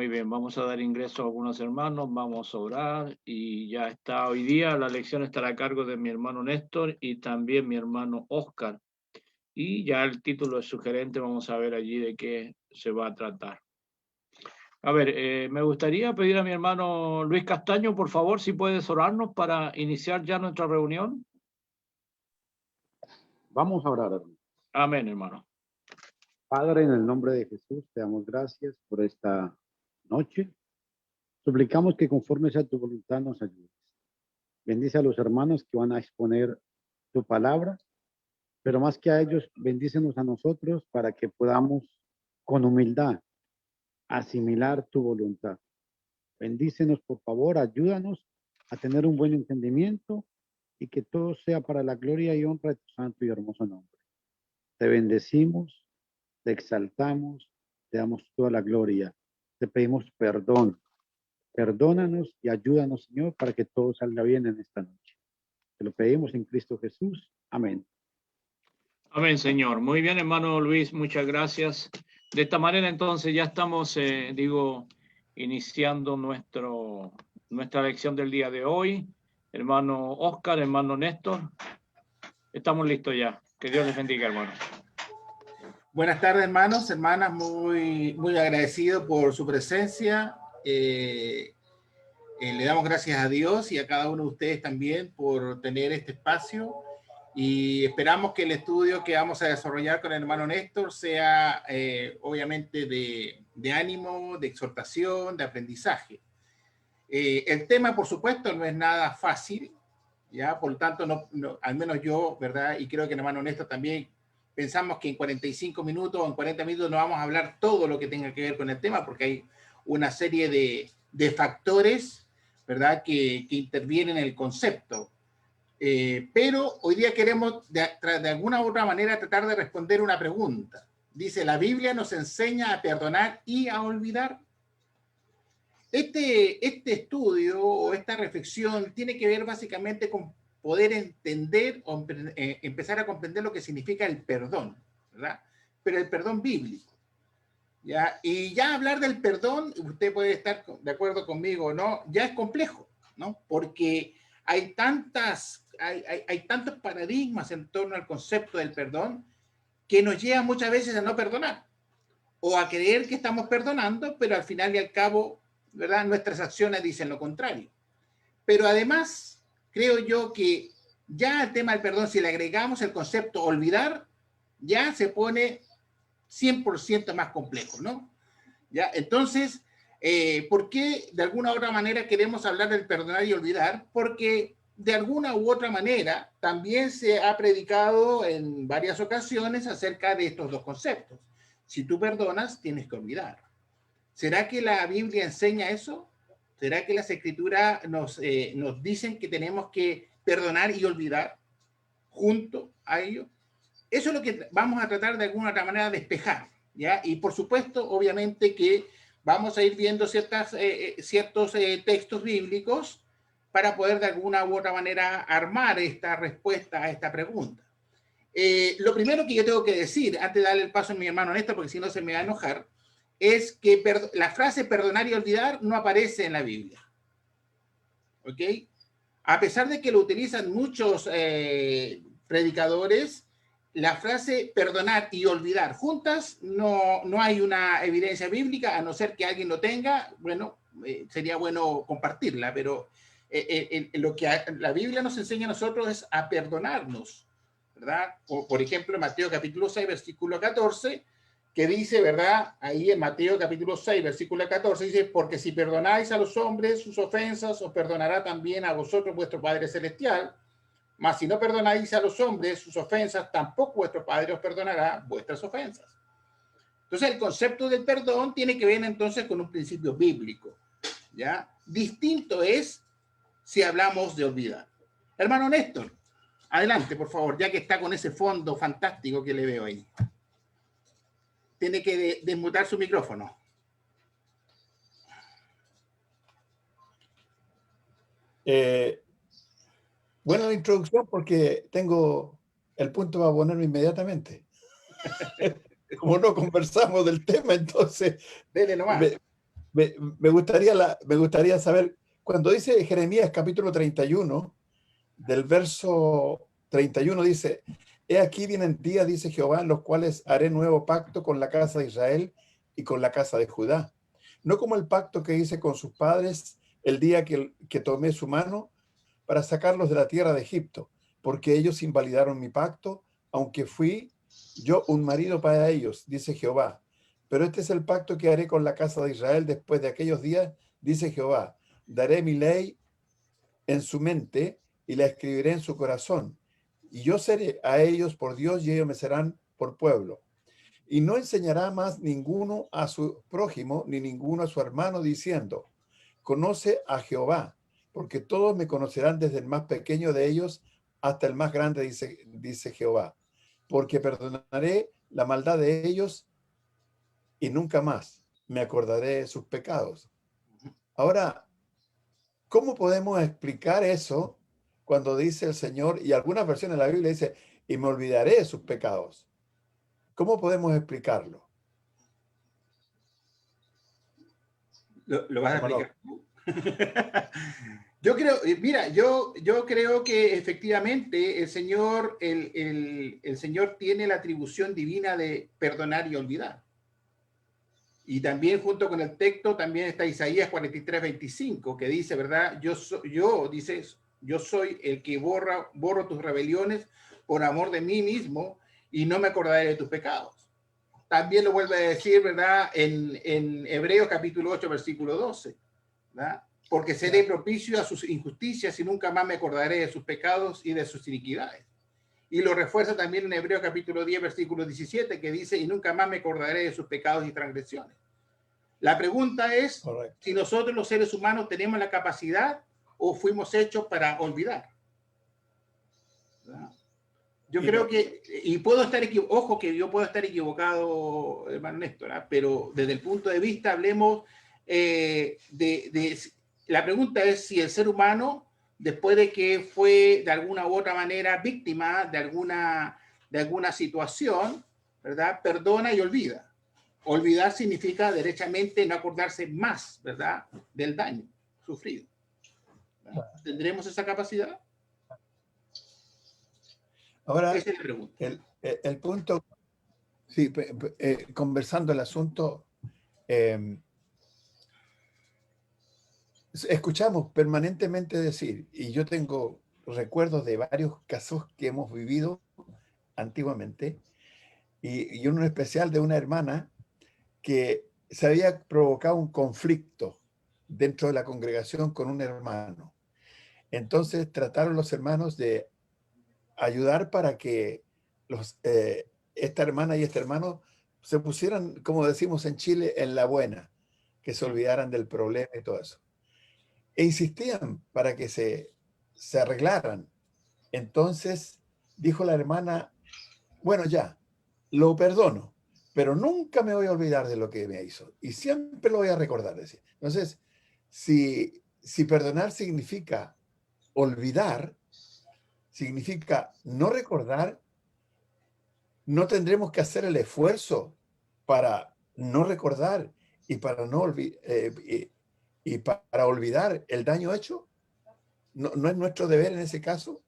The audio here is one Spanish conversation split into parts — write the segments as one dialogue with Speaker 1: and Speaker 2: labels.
Speaker 1: Muy bien, vamos a dar ingreso a algunos hermanos, vamos a orar y ya está. Hoy día la lección estará a cargo de mi hermano Néstor y también mi hermano Oscar. Y ya el título es sugerente, vamos a ver allí de qué se va a tratar. A ver, me gustaría pedir a mi hermano Luis Castaño, por favor, si puedes orarnos para iniciar ya nuestra reunión.
Speaker 2: Vamos a orar, hermano.
Speaker 1: Amén, hermano.
Speaker 2: Padre, en el nombre de Jesús, te damos gracias por esta noche. Suplicamos que conforme sea tu voluntad nos ayudes. Bendice a los hermanos que van a exponer tu palabra, pero más que a ellos, bendícenos a nosotros para que podamos con humildad asimilar tu voluntad. Bendícenos, por favor, ayúdanos a tener un buen entendimiento y que todo sea para la gloria y honra de tu santo y hermoso nombre. Te bendecimos, te exaltamos, te damos toda la gloria. Te pedimos perdón. Perdónanos y ayúdanos, Señor, para que todo salga bien en esta noche. Te lo pedimos en Cristo Jesús. Amén.
Speaker 1: Amén, Señor. Muy bien, hermano Luis, muchas gracias. De esta manera, entonces, ya estamos, iniciando nuestra lección del día de hoy. Hermano Oscar, hermano Néstor, estamos listos ya. Que Dios les bendiga, hermano.
Speaker 3: Buenas tardes, hermanos, hermanas, muy agradecido por su presencia. Le damos gracias a Dios y a cada uno de ustedes también por tener este espacio y esperamos que el estudio que vamos a desarrollar con el hermano Néstor sea obviamente de ánimo, de exhortación, de aprendizaje. El tema, por supuesto, no es nada fácil, ¿ya? Por lo tanto, al menos yo, ¿verdad? Y creo que el hermano Néstor también, pensamos que en 45 minutos o en 40 minutos no vamos a hablar todo lo que tenga que ver con el tema, porque hay una serie de factores, ¿verdad?, que intervienen en el concepto. Pero hoy día queremos, de alguna u otra manera, tratar de responder una pregunta. Dice, ¿la Biblia nos enseña a perdonar y a olvidar? Este estudio o esta reflexión tiene que ver básicamente con poder entender o empezar a comprender lo que significa el perdón, ¿verdad? Pero el perdón bíblico, ¿ya? Y ya hablar del perdón, usted puede estar de acuerdo conmigo o no, ya es complejo, ¿no? Porque hay tantos paradigmas en torno al concepto del perdón que nos lleva muchas veces a no perdonar o a creer que estamos perdonando, pero al final y al cabo, ¿verdad?, nuestras acciones dicen lo contrario. Pero además, creo yo que ya al tema del perdón, si le agregamos el concepto olvidar, ya se pone 100% más complejo, ¿no? ¿Ya? Entonces, ¿por qué de alguna u otra manera queremos hablar del perdonar y olvidar? Porque de alguna u otra manera también se ha predicado en varias ocasiones acerca de estos dos conceptos. Si tú perdonas, tienes que olvidar. ¿Será que la Biblia enseña eso? ¿Será que las Escrituras nos dicen que tenemos que perdonar y olvidar junto a ello? Eso es lo que vamos a tratar de alguna otra manera de despejar, ¿ya? Y por supuesto, obviamente que vamos a ir viendo ciertos textos bíblicos para poder de alguna u otra manera armar esta respuesta a esta pregunta. Lo primero que yo tengo que decir, antes de darle el paso a mi hermano Néstor, porque si no se me va a enojar, es que la frase perdonar y olvidar no aparece en la Biblia. ¿Ok? A pesar de que lo utilizan muchos predicadores, la frase perdonar y olvidar juntas no hay una evidencia bíblica, a no ser que alguien lo tenga. Bueno, sería bueno compartirla, pero lo que la Biblia nos enseña a nosotros es a perdonarnos, ¿verdad? Por ejemplo, en Mateo capítulo 6, versículo 14, que dice, ¿verdad? Ahí en Mateo capítulo 6, versículo 14, dice, porque si perdonáis a los hombres sus ofensas, os perdonará también a vosotros vuestro Padre Celestial. Mas si no perdonáis a los hombres sus ofensas, tampoco vuestro Padre os perdonará vuestras ofensas. Entonces, el concepto del perdón tiene que ver entonces con un principio bíblico, ¿ya? Distinto es si hablamos de olvidar. Hermano Néstor, adelante, por favor, ya que está con ese fondo fantástico que le veo ahí. Tiene que desmutar su micrófono.
Speaker 4: Buena la introducción porque tengo el punto para ponerlo inmediatamente. Como no conversamos del tema, entonces
Speaker 3: Dele nomás.
Speaker 4: me gustaría saber, cuando dice Jeremías capítulo 31, del verso 31 dice, he aquí vienen días, dice Jehová, en los cuales haré nuevo pacto con la casa de Israel y con la casa de Judá. No como el pacto que hice con sus padres el día que tomé su mano para sacarlos de la tierra de Egipto, porque ellos invalidaron mi pacto, aunque fui yo un marido para ellos, dice Jehová. Pero este es el pacto que haré con la casa de Israel después de aquellos días, dice Jehová. Daré mi ley en su mente y la escribiré en su corazón. Y yo seré a ellos por Dios y ellos me serán por pueblo. Y no enseñará más ninguno a su prójimo ni ninguno a su hermano diciendo, conoce a Jehová, porque todos me conocerán desde el más pequeño de ellos hasta el más grande, dice Jehová. Porque perdonaré la maldad de ellos y nunca más me acordaré de sus pecados. Ahora, ¿cómo podemos explicar eso cuando dice el Señor, y algunas versiones de la Biblia dice, y me olvidaré de sus pecados? ¿Cómo podemos explicarlo?
Speaker 3: ¿Lo vas a explicar tú? Yo creo, mira, yo creo que efectivamente el Señor, el Señor tiene la atribución divina de perdonar y olvidar. Y también junto con el texto también está Isaías 43:25, que dice, ¿verdad? Yo soy el que borro tus rebeliones por amor de mí mismo y no me acordaré de tus pecados. También lo vuelve a decir, ¿verdad? En Hebreos capítulo 8, versículo 12, ¿verdad? Porque seré propicio a sus injusticias y nunca más me acordaré de sus pecados y de sus iniquidades. Y lo refuerza también en Hebreos capítulo 10, versículo 17, que dice, y nunca más me acordaré de sus pecados y transgresiones. La pregunta es, correcto, si nosotros los seres humanos tenemos la capacidad o fuimos hechos para olvidar. ¿Verdad? Yo creo que, y puedo estar equivocado, ojo que yo puedo estar equivocado, hermano Néstor, ¿eh? Pero desde el punto de vista, hablemos la pregunta es si el ser humano, después de que fue de alguna u otra manera víctima de alguna situación, ¿verdad? Perdona y olvida. Olvidar significa derechamente no acordarse más, ¿verdad? Del daño sufrido. ¿Verdad? ¿Tendremos esa capacidad?
Speaker 4: Ahora,
Speaker 3: esa es la pregunta.
Speaker 4: El punto, sí, conversando el asunto, escuchamos permanentemente decir, y yo tengo recuerdos de varios casos que hemos vivido antiguamente, y uno en especial de una hermana que se había provocado un conflicto dentro de la congregación con un hermano. Entonces trataron los hermanos de ayudar para que esta hermana y este hermano se pusieran, como decimos en Chile, en la buena, que se olvidaran del problema y todo eso. E insistían para que se arreglaran. Entonces dijo la hermana, bueno, ya, lo perdono, pero nunca me voy a olvidar de lo que me hizo. Y siempre lo voy a recordar. Decía. Entonces, si perdonar significa olvidar, significa no recordar, no tendremos que hacer el esfuerzo para no recordar y para no y para olvidar el daño hecho. ¿No es nuestro deber en ese caso?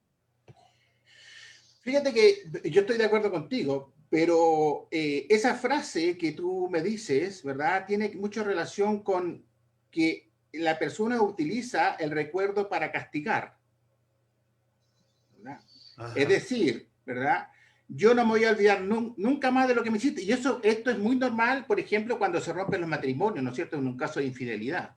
Speaker 3: Fíjate que yo estoy de acuerdo contigo, pero esa frase que tú me dices, ¿verdad? Tiene mucha relación con que la persona utiliza el recuerdo para castigar, ¿verdad? Es decir, ¿verdad? Yo no me voy a olvidar nunca más de lo que me hiciste. Y esto es muy normal, por ejemplo, cuando se rompen los matrimonios, ¿no es cierto? En un caso de infidelidad.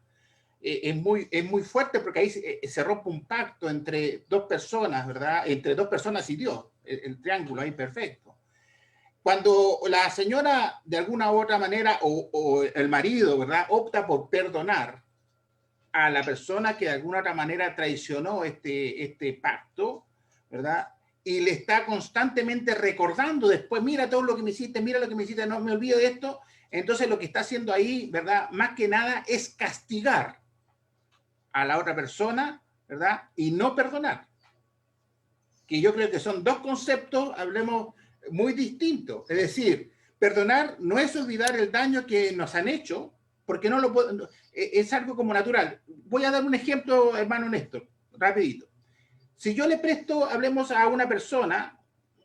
Speaker 3: Es muy fuerte porque ahí se rompe un pacto entre dos personas, ¿verdad? Entre dos personas y Dios, el triángulo ahí perfecto. Cuando la señora de alguna u otra manera o el marido, ¿verdad? Opta por perdonar a la persona que de alguna otra manera traicionó este pacto, ¿verdad? Y le está constantemente recordando después, mira todo lo que me hiciste, mira lo que me hiciste, no me olvido de esto. Entonces lo que está haciendo ahí, ¿verdad? Más que nada es castigar a la otra persona, ¿verdad? Y no perdonar. Que yo creo que son dos conceptos, hablemos, muy distintos. Es decir, perdonar no es olvidar el daño que nos han hecho, porque no lo puedo, es algo como natural. Voy a dar un ejemplo, hermano Néstor, rapidito. Si yo le presto, hablemos a una persona,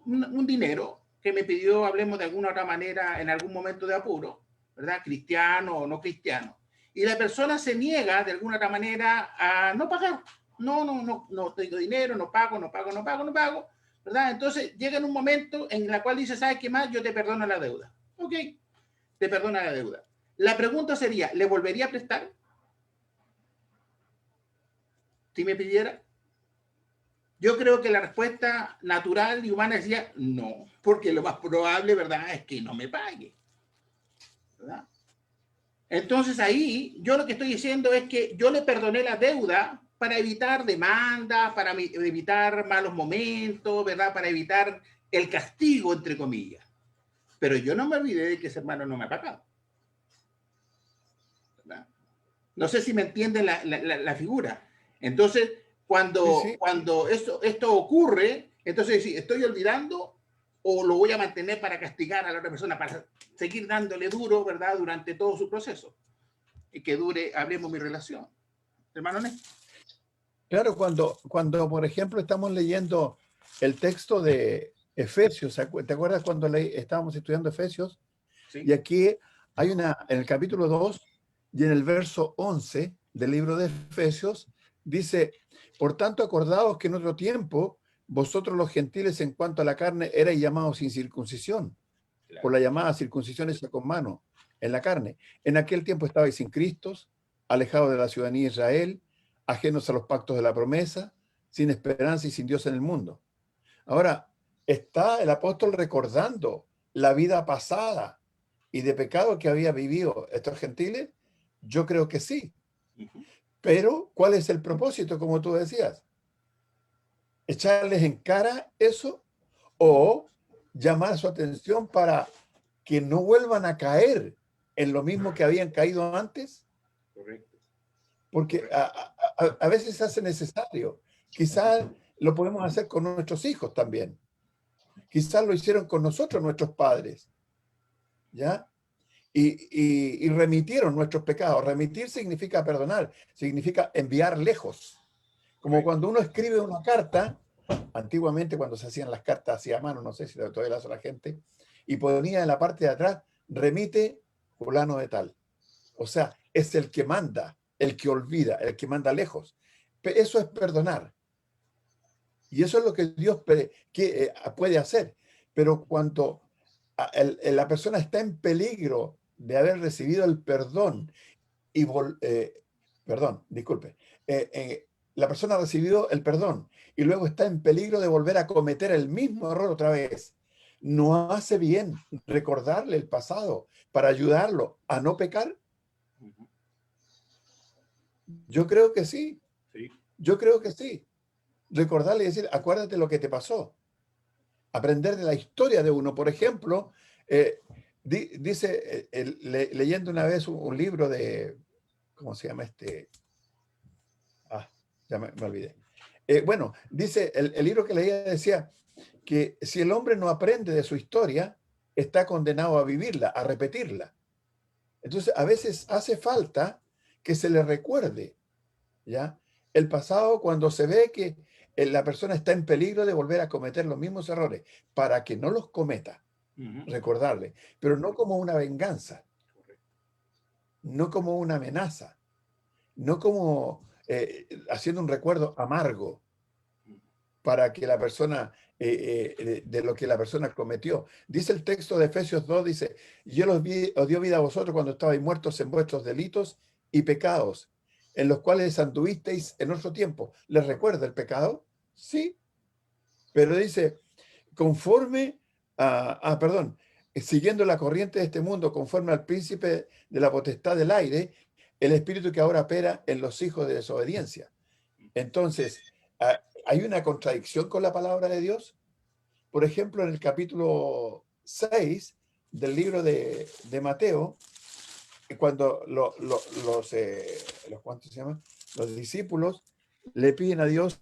Speaker 3: un dinero que me pidió, hablemos de alguna otra manera, en algún momento de apuro, ¿verdad? Cristiano o no cristiano. Y la persona se niega de alguna otra manera a no pagar. No tengo dinero, no pago, ¿verdad? Entonces llega en un momento en el cual dice, ¿sabes qué más? Yo te perdono la deuda. Ok, te perdona la deuda. La pregunta sería, ¿le volvería a prestar? Si me pidiera. Yo creo que la respuesta natural y humana decía no, porque lo más probable, ¿verdad?, es que no me pague, ¿verdad? Entonces ahí yo lo que estoy diciendo es que yo le perdoné la deuda para evitar demanda, para evitar malos momentos, ¿verdad?, para evitar el castigo, entre comillas. Pero yo no me olvidé de que ese hermano no me ha pagado, ¿verdad? No sé si me entienden la figura. Entonces, cuando esto ocurre, entonces sí, ¿estoy olvidando o lo voy a mantener para castigar a la otra persona, para seguir dándole duro, ¿verdad?, durante todo su proceso? Y que dure, hablemos mi relación. Hermano Néstor.
Speaker 4: Claro, cuando, por ejemplo, estamos leyendo el texto de Efesios, ¿te acuerdas cuando estábamos estudiando Efesios?
Speaker 3: Sí.
Speaker 4: Y aquí hay en el capítulo 2 y en el verso 11 del libro de Efesios, dice, por tanto, acordaos que en otro tiempo, vosotros los gentiles en cuanto a la carne erais llamados sin circuncisión,
Speaker 3: Claro.
Speaker 4: por la llamada circuncisión hecha con mano en la carne. En aquel tiempo estabais sin Cristo, alejados de la ciudadanía de Israel, ajenos a los pactos de la promesa, sin esperanza y sin Dios en el mundo. Ahora, está el apóstol recordando la vida pasada y de pecado que había vivido estos gentiles. Yo creo que sí. Pero, ¿cuál es el propósito, como tú decías? ¿Echarles en cara eso o llamar su atención para que no vuelvan a caer en lo mismo que habían caído antes?
Speaker 3: Correcto.
Speaker 4: Porque a veces se hace necesario. Quizás lo podemos hacer con nuestros hijos también. Quizás lo hicieron con nosotros, nuestros padres. ¿Ya? Y remitieron nuestros pecados. Remitir significa perdonar, significa enviar lejos. Como cuando uno escribe una carta, antiguamente cuando se hacían las cartas hacia mano, no sé si todavía lo hace la gente, y ponía en la parte de atrás, remite fulano de tal. O sea, es el que manda, el que olvida, el que manda lejos. Eso es perdonar. Y eso es lo que Dios puede hacer. Pero cuando la persona está en peligro de haber recibido el perdón y la persona ha recibido el perdón y luego está en peligro de volver a cometer el mismo error otra vez, ¿no hace bien recordarle el pasado para ayudarlo a no pecar? Yo creo que sí.
Speaker 3: Sí.
Speaker 4: Yo creo que sí. Recordarle y decir, acuérdate lo que te pasó. Aprender de la historia de uno. Por ejemplo, dice, leyendo una vez un libro de, ¿cómo se llama este? Ya me olvidé. Bueno, dice, el libro que leía decía que si el hombre no aprende de su historia, está condenado a vivirla, a repetirla. Entonces, a veces hace falta que se le recuerde, ¿ya?, el pasado cuando se ve que la persona está en peligro de volver a cometer los mismos errores, para que no los cometa, recordarle, pero no como una venganza, no como una amenaza, no como haciendo un recuerdo amargo para que la persona, de lo que la persona cometió. Dice el texto de Efesios 2, dice, yo os dio vida a vosotros cuando estabais muertos en vuestros delitos y pecados, en los cuales anduvisteis en otro tiempo. ¿Les recuerda el pecado? Sí. Pero dice, siguiendo la corriente de este mundo, conforme al príncipe de la potestad del aire, el espíritu que ahora opera en los hijos de desobediencia. Entonces, ¿hay una contradicción con la palabra de Dios? Por ejemplo, en el capítulo 6 del libro de Mateo, cuando ¿cuántos se llaman? Los discípulos le piden a Dios,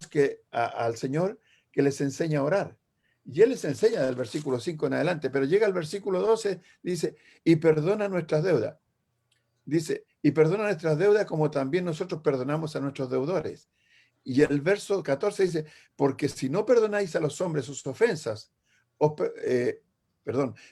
Speaker 4: al Señor, que les enseñe a orar. Y Él les enseña del versículo 5 en adelante, pero llega al versículo 12, dice, y perdona nuestras deudas. Dice, y perdona nuestras deudas como también nosotros perdonamos a nuestros deudores. Y el verso 14 dice, porque si no perdonáis a los hombres sus ofensas,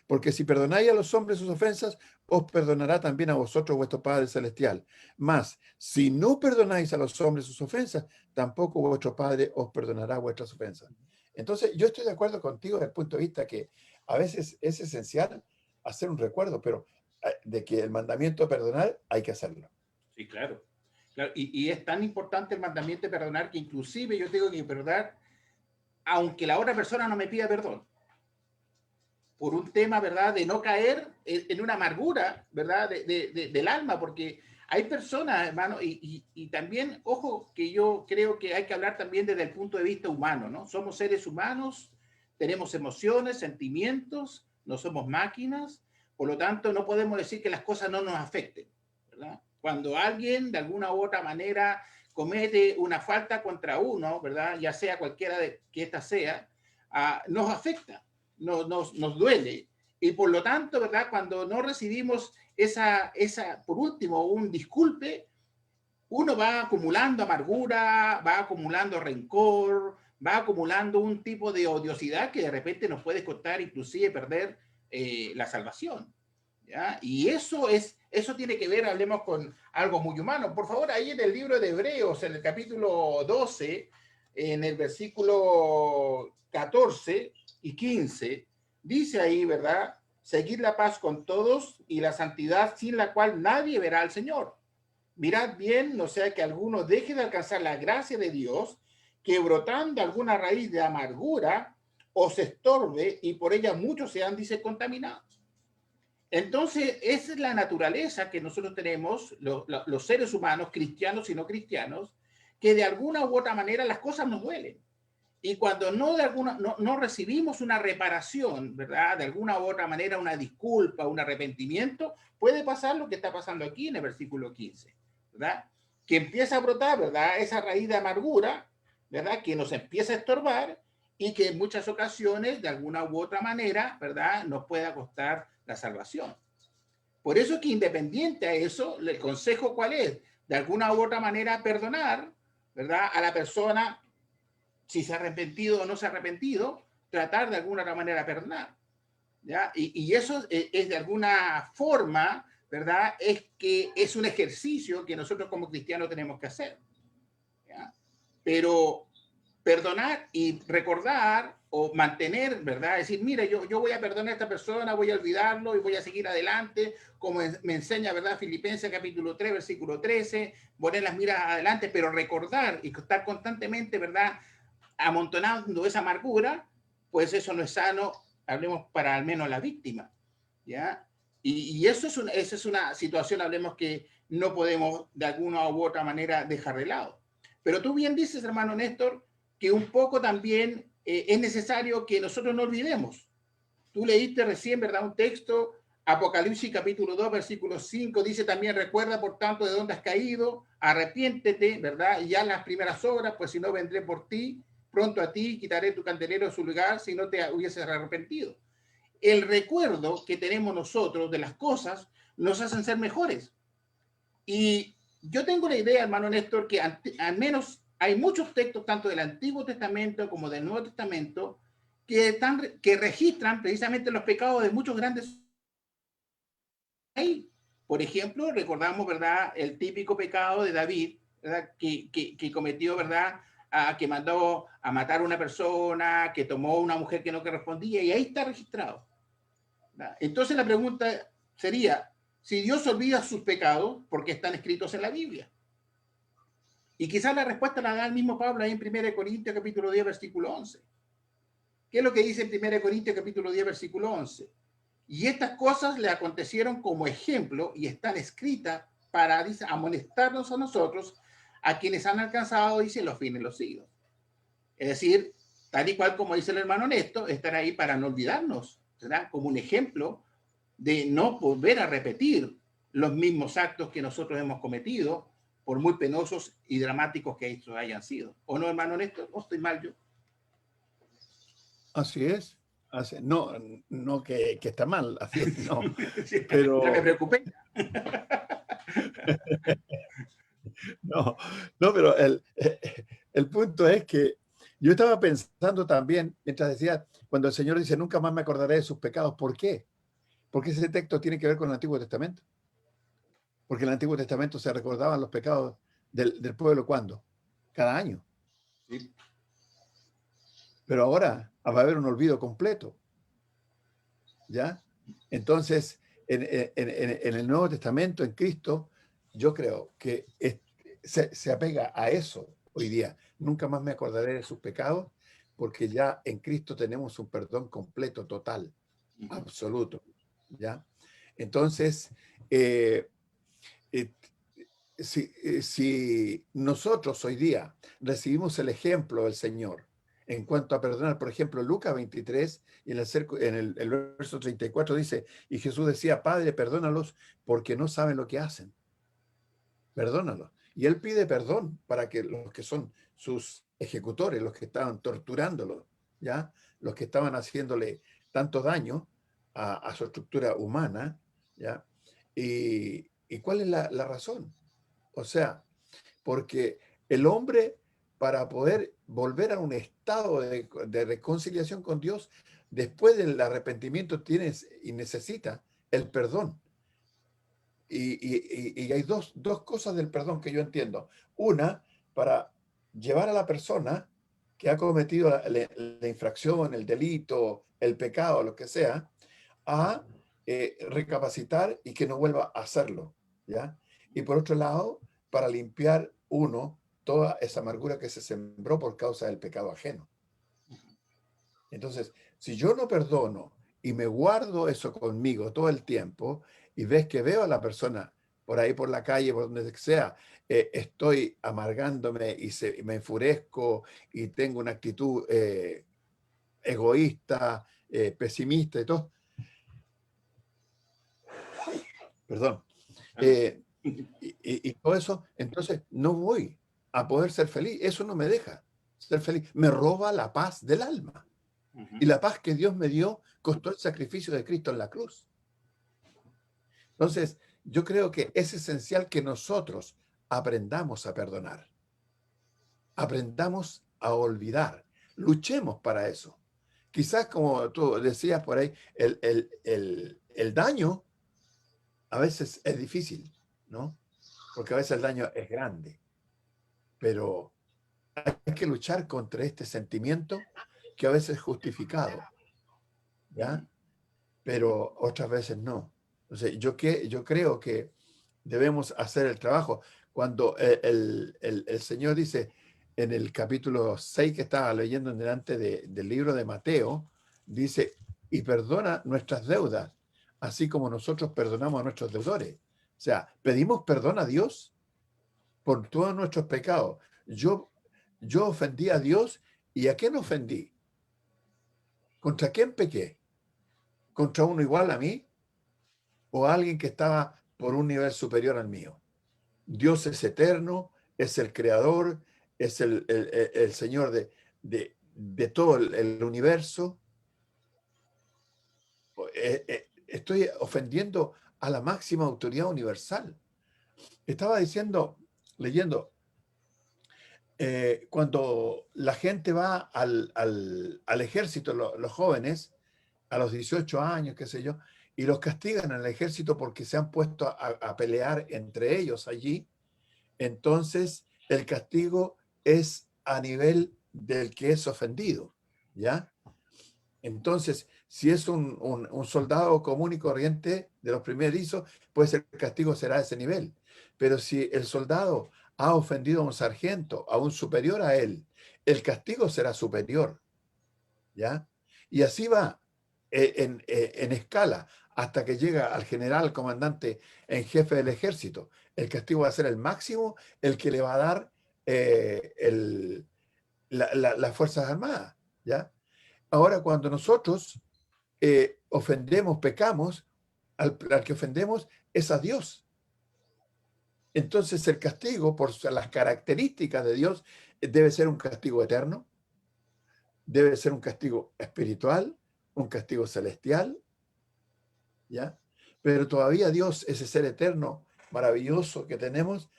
Speaker 4: porque si perdonáis a los hombres sus ofensas, os perdonará también a vosotros vuestro Padre Celestial. Mas, si no perdonáis a los hombres sus ofensas, tampoco vuestro Padre os perdonará vuestras ofensas. Entonces, yo estoy de acuerdo contigo desde el punto de vista que a veces es esencial hacer un recuerdo, pero de que el mandamiento de perdonar hay que hacerlo.
Speaker 3: Sí, claro. Claro, y es tan importante el mandamiento de perdonar que inclusive yo tengo que perdonar aunque la otra persona no me pida perdón. Por un tema, ¿verdad?, de no caer en una amargura, ¿verdad?, del alma, porque hay personas, hermano, y también, ojo, que yo creo que hay que hablar también desde el punto de vista humano, ¿no? Somos seres humanos, tenemos emociones, sentimientos, no somos máquinas, por lo tanto, no podemos decir que las cosas no nos afecten, ¿verdad? Cuando alguien, de alguna u otra manera, comete una falta contra uno, ¿verdad?, ya sea cualquiera que ésta sea, nos afecta. Nos duele, y por lo tanto, ¿verdad?, cuando no recibimos por último, un disculpe, uno va acumulando amargura, va acumulando rencor, va acumulando un tipo de odiosidad que de repente nos puede costar inclusive perder la salvación, ¿ya? Y eso tiene que ver, hablemos con algo muy humano. Por favor, ahí en el libro de Hebreos, en el capítulo 12, en el versículo 14 y 15, dice ahí, ¿verdad? Seguid la paz con todos y la santidad sin la cual nadie verá al Señor. Mirad bien, no sea que alguno deje de alcanzar la gracia de Dios, que brotando alguna raíz de amargura os estorbe y por ella muchos sean, dice, contaminados. Entonces, esa es la naturaleza que nosotros tenemos, los seres humanos, cristianos y no cristianos, que de alguna u otra manera las cosas nos duelen. Y cuando no recibimos una reparación, ¿verdad?, de alguna u otra manera, una disculpa, un arrepentimiento, puede pasar lo que está pasando aquí en el versículo 15, ¿verdad? Que empieza a brotar, ¿verdad?, esa raíz de amargura, ¿verdad?, que nos empieza a estorbar y que en muchas ocasiones, de alguna u otra manera, ¿verdad?, nos puede costar la salvación. Por eso que independiente a eso, el consejo ¿cuál es? De alguna u otra manera perdonar, ¿verdad?, a la persona, si se ha arrepentido o no se ha arrepentido, tratar de alguna otra manera perdonar, ¿ya? Y eso es de alguna forma, ¿verdad?, es que es un ejercicio que nosotros como cristianos tenemos que hacer, ¿ya? Pero perdonar y recordar o mantener, ¿verdad? Decir, mira, yo voy a perdonar a esta persona, voy a olvidarlo y voy a seguir adelante, como me enseña, ¿verdad?, Filipenses capítulo 3, versículo 13, poner las miras adelante, pero recordar y estar constantemente, ¿verdad?, amontonando esa amargura, pues eso no es sano, hablemos para al menos la víctima, ¿ya? Y eso es una situación, hablemos, que no podemos de alguna u otra manera dejar de lado. Pero tú bien dices, hermano Néstor, que un poco también es necesario que nosotros no olvidemos. Tú leíste recién, ¿verdad?, un texto, Apocalipsis capítulo 2, versículo 5, dice también, recuerda por tanto de dónde has caído, arrepiéntete, ¿verdad?, y ya las primeras obras, pues si no vendré por ti, pronto a ti, quitaré tu candelero de su lugar si no te hubieses arrepentido. El recuerdo que tenemos nosotros de las cosas nos hacen ser mejores. Y yo tengo la idea, hermano Néstor, que al menos hay muchos textos, tanto del Antiguo Testamento como del Nuevo Testamento, que registran precisamente los pecados de muchos grandes. Por ejemplo, recordamos, ¿verdad?, el típico pecado de David, ¿verdad?, que cometió, ¿verdad?, que mandó a matar a una persona, que tomó una mujer que no correspondía, y ahí está registrado, ¿verdad? Entonces la pregunta sería, si Dios olvida sus pecados, ¿por qué están escritos en la Biblia? Y quizás la respuesta la da el mismo Pablo ahí en 1 Corintios capítulo 10, versículo 11. ¿Qué es lo que dice en 1 Corintios capítulo 10, versículo 11? Y estas cosas le acontecieron como ejemplo y están escritas para, dice, amonestarnos a nosotros, a quienes han alcanzado, dice, los fines de los siglos. Es decir, tal y cual como dice el hermano Néstor, están ahí para no olvidarnos, ¿verdad?, como un ejemplo de no volver a repetir los mismos actos que nosotros hemos cometido, por muy penosos y dramáticos que estos hayan sido. ¿O no, hermano Néstor? ¿O estoy mal yo?
Speaker 4: Así es. No que está mal, así es, no.
Speaker 3: Sí,
Speaker 4: Pero
Speaker 3: ya me preocupé.
Speaker 4: No, no, pero el punto es que yo estaba pensando también, mientras decía, cuando el Señor dice, nunca más me acordaré de sus pecados, ¿por qué? Porque ese texto tiene que ver con el Antiguo Testamento. Porque en el Antiguo Testamento se recordaban los pecados del pueblo, ¿cuándo? Cada año.
Speaker 3: Sí.
Speaker 4: Pero ahora va a haber un olvido completo. ¿Ya? Entonces, en el Nuevo Testamento, en Cristo, yo creo que se apega a eso hoy día. Nunca más me acordaré de sus pecados, porque ya en Cristo tenemos un perdón completo, total, absoluto. ¿Ya? Entonces, eh, eh, si nosotros hoy día recibimos el ejemplo del Señor en cuanto a perdonar, por ejemplo, Lucas 23, y el verso 34 dice, y Jesús decía, Padre, perdónalos porque no saben lo que hacen. Perdónalos. Y él pide perdón para que los que son sus ejecutores, los que estaban torturándolo, ¿ya? Los que estaban haciéndole tanto daño a su estructura humana, ¿ya? ¿Y cuál es la razón? O sea, porque el hombre, para poder volver a un estado de reconciliación con Dios, después del arrepentimiento tienes y necesita el perdón. Y hay dos cosas del perdón que yo entiendo. Una, para llevar a la persona que ha cometido la infracción, el delito, el pecado, lo que sea, a recapacitar y que no vuelva a hacerlo, ¿ya? Y por otro lado, para limpiar uno toda esa amargura que se sembró por causa del pecado ajeno. Entonces, si yo no perdono y me guardo eso conmigo todo el tiempo y ves que veo a la persona por ahí por la calle, por donde sea, estoy amargándome y me enfurezco y tengo una actitud egoísta, pesimista y todo, perdón, y todo eso, entonces no voy a poder ser feliz. Eso no me deja ser feliz. Me roba la paz del alma. Y la paz que Dios me dio costó el sacrificio de Cristo en la cruz. Entonces, yo creo que es esencial que nosotros aprendamos a perdonar. Aprendamos a olvidar. Luchemos para eso. Quizás, como tú decías por ahí, el daño a veces es difícil, ¿no? Porque a veces el daño es grande. Pero hay que luchar contra este sentimiento que a veces es justificado, ¿ya? Pero otras veces no. Entonces, yo creo que debemos hacer el trabajo. Cuando el Señor dice en el capítulo 6 que estaba leyendo delante del libro de Mateo, dice, y perdona nuestras deudas, así como nosotros perdonamos a nuestros deudores. O sea, pedimos perdón a Dios por todos nuestros pecados. Yo ofendí a Dios, ¿y a quién ofendí? ¿Contra quién pequé? ¿Contra uno igual a mí? ¿O a alguien que estaba por un nivel superior al mío? Dios es eterno, es el creador, es el Señor de todo el universo. Estoy ofendiendo a la máxima autoridad universal. Estaba leyendo, cuando la gente va al ejército, los jóvenes, a los 18 años, qué sé yo, y los castigan en el ejército porque se han puesto a pelear entre ellos allí, entonces el castigo es a nivel del que es ofendido, ¿ya? Entonces, si es un soldado común y corriente de los primerizos, pues el castigo será a ese nivel. Pero si el soldado ha ofendido a un sargento, a un superior a él, el castigo será superior, ¿ya? Y así va en escala hasta que llega al general comandante en jefe del ejército. El castigo va a ser el máximo, el que le va a dar las Fuerzas Armadas, ¿ya? Ahora, cuando nosotros ofendemos, pecamos, al que ofendemos es a Dios. Entonces el castigo, por las características de Dios, debe ser un castigo eterno, debe ser un castigo espiritual, un castigo celestial, ¿ya? Pero todavía Dios, ese ser eterno, maravilloso que tenemos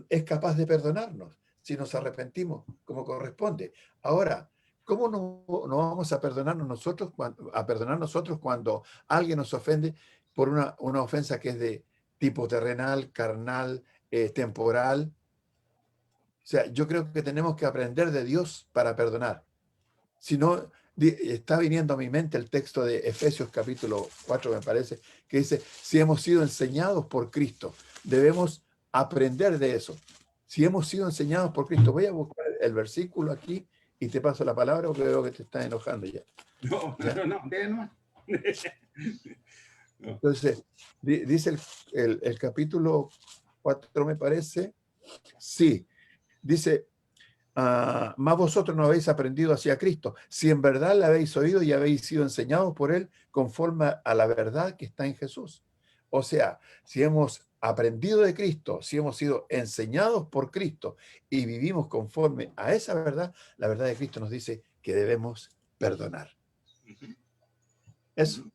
Speaker 4: es capaz de perdonarnos si nos arrepentimos como corresponde. Ahora, ¿cómo no vamos a perdonarnos nosotros cuando alguien nos ofende por una ofensa que es de tipo terrenal, carnal, temporal? O sea, yo creo que tenemos que aprender de Dios para perdonar. Si no, está viniendo a mi mente el texto de Efesios capítulo 4, me parece, que dice, si hemos sido enseñados por Cristo, debemos aprender de eso. Si hemos sido enseñados por Cristo, voy a buscar el versículo aquí y te paso la palabra porque veo que te estás enojando ya.
Speaker 3: No.
Speaker 4: Entonces, dice el capítulo 4, me parece, sí, dice, más vosotros no habéis aprendido hacia Cristo, si en verdad le habéis oído y habéis sido enseñados por Él conforme a la verdad que está en Jesús. O sea, si hemos aprendido de Cristo, si hemos sido enseñados por Cristo y vivimos conforme a esa verdad, la verdad de Cristo nos dice que debemos perdonar. Eso.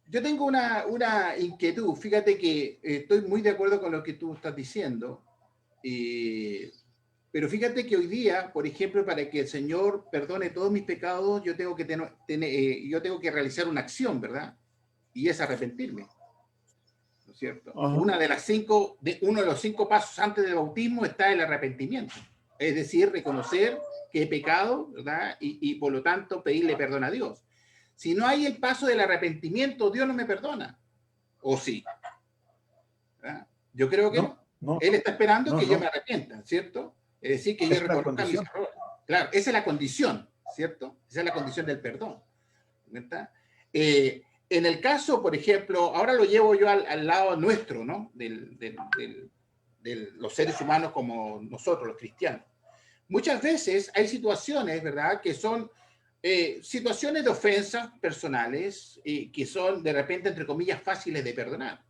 Speaker 3: Yo tengo una inquietud. Fíjate que estoy muy de acuerdo con lo que tú estás diciendo. Pero fíjate que hoy día, por ejemplo, para que el Señor perdone todos mis pecados, yo tengo que realizar una acción, ¿verdad? Y es arrepentirme. ¿No es cierto?
Speaker 4: Ajá.
Speaker 3: Uno de los 5 pasos antes del bautismo está el arrepentimiento. Es decir, reconocer que he pecado, ¿verdad? Y por lo tanto pedirle perdón a Dios. Si no hay el paso del arrepentimiento, Dios no me perdona. ¿O sí? ¿Verdad? Yo creo que no. Él está esperando que yo me arrepienta, ¿cierto? Es decir, que yo reconozca mis errores. Claro, esa es la condición, ¿cierto? Esa es la condición del perdón. ¿Verdad? En el caso, por ejemplo, ahora lo llevo yo al lado nuestro, ¿no? De los seres humanos como nosotros, los cristianos. Muchas veces hay situaciones, ¿verdad?, que son situaciones de ofensas personales que son, de repente, entre comillas, fáciles de perdonar.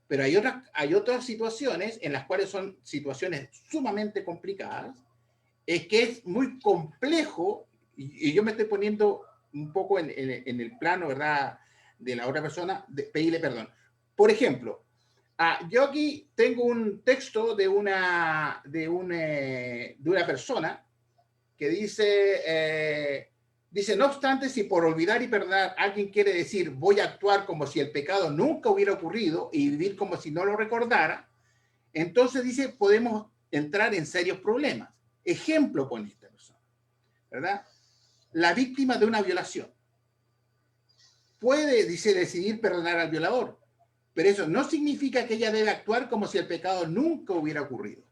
Speaker 3: Pero hay otras situaciones en las cuales son situaciones sumamente complicadas, es que es muy complejo, y yo me estoy poniendo un poco en el plano, ¿verdad?, de la otra persona, de pedirle perdón. Por ejemplo, yo aquí tengo un texto de una persona que dice, no obstante, si por olvidar y perdonar alguien quiere decir voy a actuar como si el pecado nunca hubiera ocurrido y vivir como si no lo recordara, entonces dice, podemos entrar en serios problemas. Ejemplo pone esta persona, ¿verdad? La víctima de una violación puede, dice, decidir perdonar al violador, pero eso no significa que ella debe actuar como si el pecado nunca hubiera ocurrido.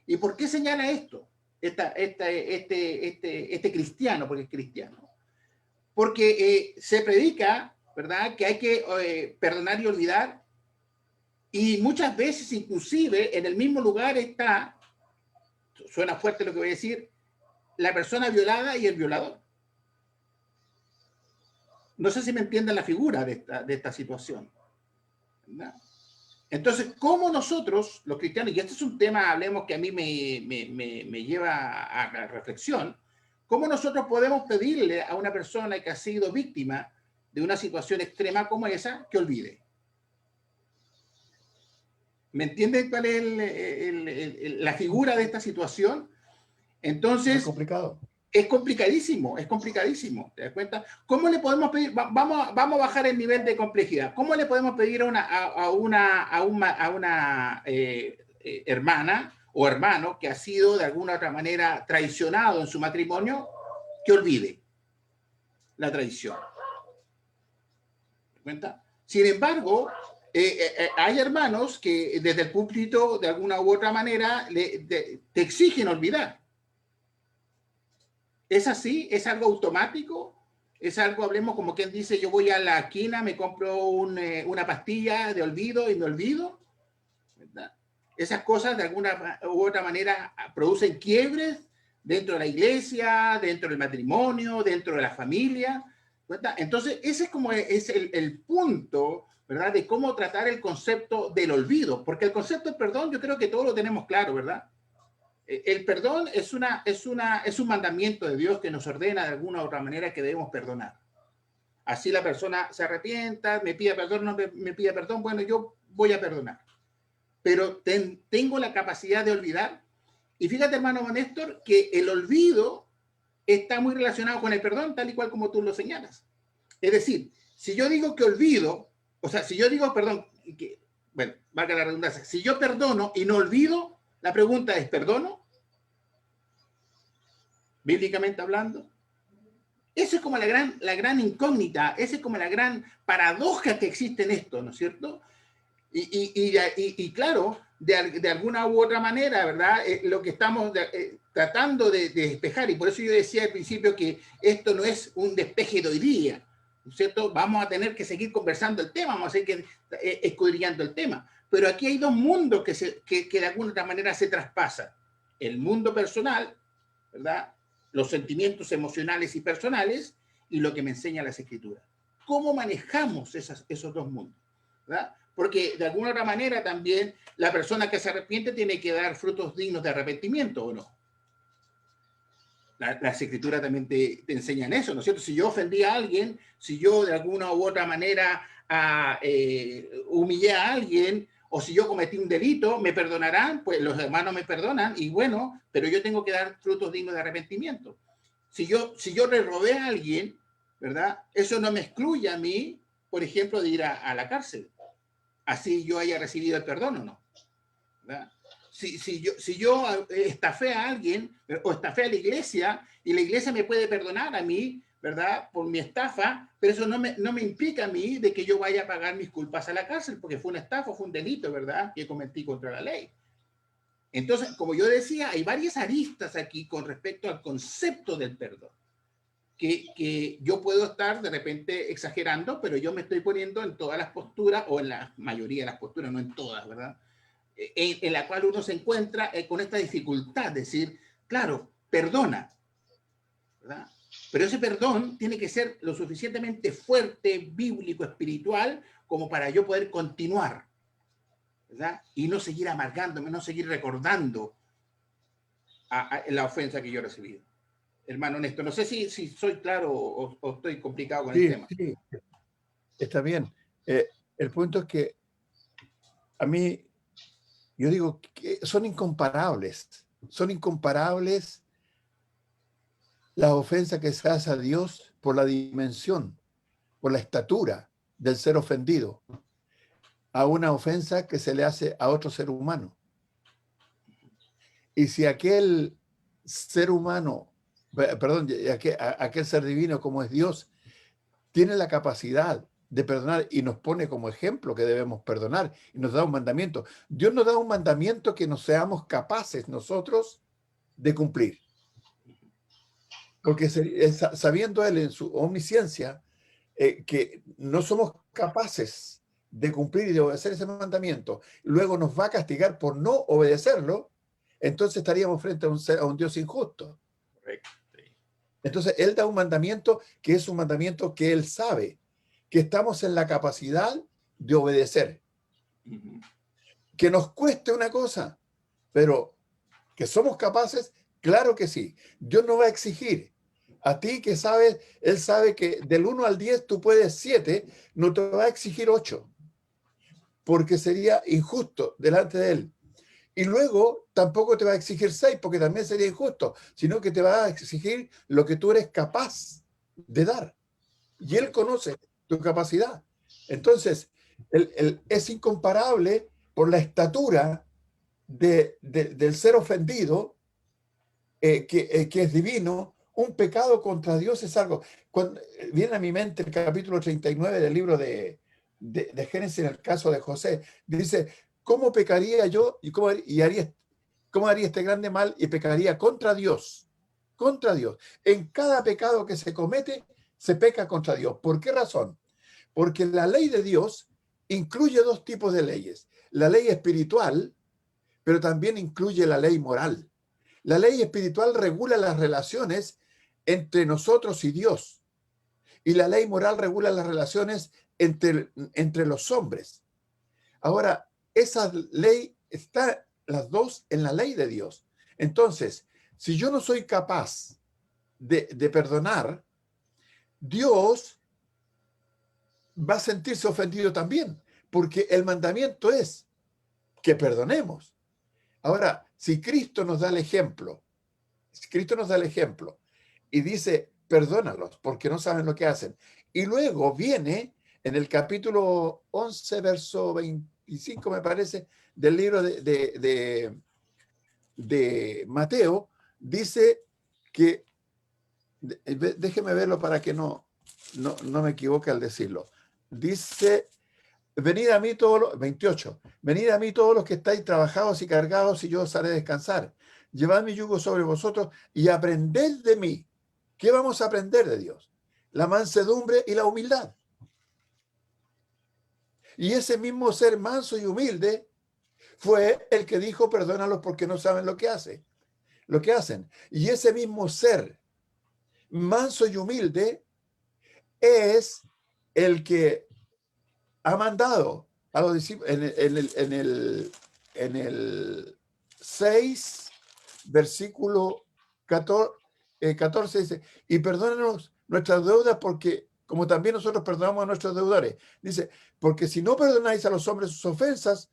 Speaker 3: ¿Y por qué señala esto? Este cristiano, porque es cristiano. Porque se predica, ¿verdad?, que hay que perdonar y olvidar, y muchas veces inclusive en el mismo lugar está, suena fuerte lo que voy a decir, la persona violada y el violador. No sé si me entienden la figura de esta situación, ¿verdad? Entonces, ¿cómo nosotros, los cristianos, y este es un tema, hablemos, que a mí me lleva a reflexión, cómo nosotros podemos pedirle a una persona que ha sido víctima de una situación extrema como esa, que olvide? ¿Me entienden cuál es la figura de esta situación? Entonces,
Speaker 4: es complicado.
Speaker 3: Es complicadísimo, ¿te das cuenta? ¿Cómo le podemos pedir? Vamos a bajar el nivel de complejidad. ¿Cómo le podemos pedir a una hermana o hermano que ha sido de alguna otra manera traicionado en su matrimonio, que olvide la traición? ¿Te das cuenta? Sin embargo, hay hermanos que desde el púlpito, de alguna u otra manera, te exigen olvidar. ¿Es así? ¿Es algo automático? ¿Es algo, hablemos como quien dice, yo voy a la esquina, me compro una pastilla de olvido y me olvido? ¿Verdad? Esas cosas de alguna u otra manera producen quiebres dentro de la iglesia, dentro del matrimonio, dentro de la familia, ¿verdad? Entonces, ese es como es el punto, ¿verdad?, de cómo tratar el concepto del olvido, porque el concepto del perdón yo creo que todos lo tenemos claro, ¿verdad? El perdón es un mandamiento de Dios que nos ordena de alguna u otra manera que debemos perdonar. Así la persona se arrepienta, me pide perdón, no me pide perdón, bueno, yo voy a perdonar. Pero tengo la capacidad de olvidar. Y fíjate, hermano Néstor, que el olvido está muy relacionado con el perdón, tal y cual como tú lo señalas. Es decir, si yo digo que olvido, o sea, si yo digo, perdón, que, bueno, valga la redundancia, si yo perdono y no olvido, la pregunta es, ¿perdono? Bíblicamente hablando. Esa es como la gran incógnita, esa es como la gran paradoja que existe en esto, ¿no es cierto? Y claro, de alguna u otra manera, ¿verdad? Lo que estamos tratando de despejar, y por eso yo decía al principio que esto no es un despeje de hoy día, ¿no es cierto? Vamos a tener que seguir conversando el tema, vamos a seguir escudriñando el tema. Pero aquí hay dos mundos que de alguna otra manera se traspasan. El mundo personal, ¿verdad? Los sentimientos emocionales y personales, y lo que me enseña las Escrituras. ¿Cómo manejamos esos dos mundos? ¿Verdad? Porque de alguna otra manera también la persona que se arrepiente tiene que dar frutos dignos de arrepentimiento, ¿o no? Las Escrituras también te enseñan eso, ¿no es cierto? Si yo ofendí a alguien, si yo de alguna u otra manera humillé a alguien, o si yo cometí un delito, ¿me perdonarán? Pues los hermanos me perdonan, y bueno, pero yo tengo que dar frutos dignos de arrepentimiento. Si yo le robé a alguien, ¿verdad? Eso no me excluye a mí, por ejemplo, de ir a la cárcel. Así yo haya recibido el perdón o no, ¿verdad? Si yo estafé a alguien o estafé a la iglesia y la iglesia me puede perdonar a mí, ¿verdad? Por mi estafa, pero eso no me implica a mí de que yo vaya a pagar mis culpas a la cárcel, porque fue una estafa, fue un delito, ¿verdad? Que cometí contra la ley. Entonces, como yo decía, hay varias aristas aquí con respecto al concepto del perdón. Que yo puedo estar de repente exagerando, pero yo me estoy poniendo en todas las posturas, o en la mayoría de las posturas, no en todas, ¿verdad? En la cual uno se encuentra con esta dificultad, de decir, claro, perdona, ¿verdad? Pero ese perdón tiene que ser lo suficientemente fuerte, bíblico, espiritual, como para yo poder continuar, ¿verdad? Y no seguir amargándome, no seguir recordando la ofensa que yo he recibido. Hermano Néstor, no sé si soy claro o estoy complicado con el tema.
Speaker 4: Sí, está bien. El punto es que a mí, yo digo que son incomparables las ofensas que se hace a Dios por la dimensión, por la estatura del ser ofendido, a una ofensa que se le hace a otro ser humano. Y si aquel ser humano, perdón, aquel ser divino como es Dios, tiene la capacidad de perdonar y nos pone como ejemplo que debemos perdonar y nos da un mandamiento. Dios nos da un mandamiento que no seamos capaces nosotros de cumplir. Porque sabiendo Él en su omnisciencia que no somos capaces de cumplir y de obedecer ese mandamiento, luego nos va a castigar por no obedecerlo, entonces estaríamos frente a un Dios injusto.
Speaker 3: Correcto.
Speaker 4: Entonces Él da un mandamiento que es un mandamiento que Él sabe que estamos en la capacidad de obedecer. Que nos cueste una cosa, pero que somos capaces, claro que sí. Dios no va a exigir. A ti que sabes, Él sabe que del 1 al 10 tú puedes 7, no te va a exigir 8, porque sería injusto delante de Él. Y luego tampoco te va a exigir 6, porque también sería injusto, sino que te va a exigir lo que tú eres capaz de dar. Y Él conoce tu capacidad. Entonces, es incomparable por la estatura del ser ofendido, que es divino. Un pecado contra Dios es algo. Cuando viene a mi mente el capítulo 39 del libro de Génesis, en el caso de José, dice, ¿cómo pecaría yo y cómo haría este grande mal y pecaría contra Dios? Contra Dios. En cada pecado que se comete, se peca contra Dios. ¿Por qué razón? Porque la ley de Dios incluye dos tipos de leyes. La ley espiritual, pero también incluye la ley moral. La ley espiritual regula las relaciones entre nosotros y Dios. Y la ley moral regula las relaciones entre los hombres. Ahora, esa ley está las dos en la ley de Dios. Entonces, si yo no soy capaz de perdonar, Dios va a sentirse ofendido también, porque el mandamiento es que perdonemos. Ahora, si Cristo nos da el ejemplo, y dice, perdónalos porque no saben lo que hacen. Y luego viene en el capítulo 11, verso 25, me parece, del libro de Mateo, dice que, déjeme verlo para que no me equivoque al decirlo. Dice, venid a mí todos los, 28, venid a mí todos los que estáis trabajados y cargados y yo os haré descansar. Llevad mi yugo sobre vosotros y aprended de mí. ¿Qué vamos a aprender de Dios? La mansedumbre y la humildad. Y ese mismo ser manso y humilde fue el que dijo, perdónalos porque no saben lo que hacen. Y ese mismo ser manso y humilde es el que ha mandado a los discípulos en el 6, versículo 14 dice, y perdónanos nuestras deudas porque, como también nosotros perdonamos a nuestros deudores. Dice, porque si no perdonáis a los hombres sus ofensas,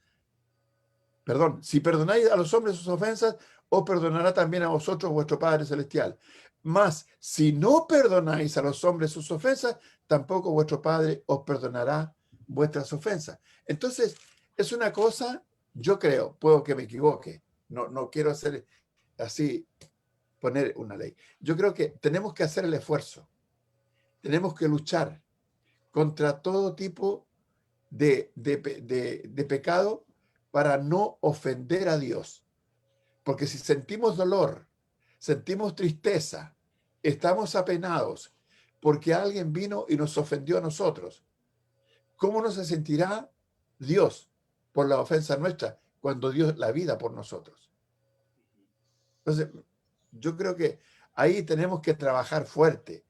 Speaker 4: si perdonáis a los hombres sus ofensas, os perdonará también a vosotros vuestro Padre Celestial. Mas, si no perdonáis a los hombres sus ofensas, tampoco vuestro Padre os perdonará vuestras ofensas. Entonces, es una cosa, yo creo, puedo que me equivoque, no quiero hacer así, poner una ley. Yo creo que tenemos que hacer el esfuerzo, tenemos que luchar contra todo tipo de pecado para no ofender a Dios. Porque si sentimos dolor, sentimos tristeza, estamos apenados porque alguien vino y nos ofendió a nosotros, ¿cómo no se sentirá Dios por la ofensa nuestra cuando dio la vida por nosotros? Entonces, yo creo que ahí tenemos que trabajar fuerte.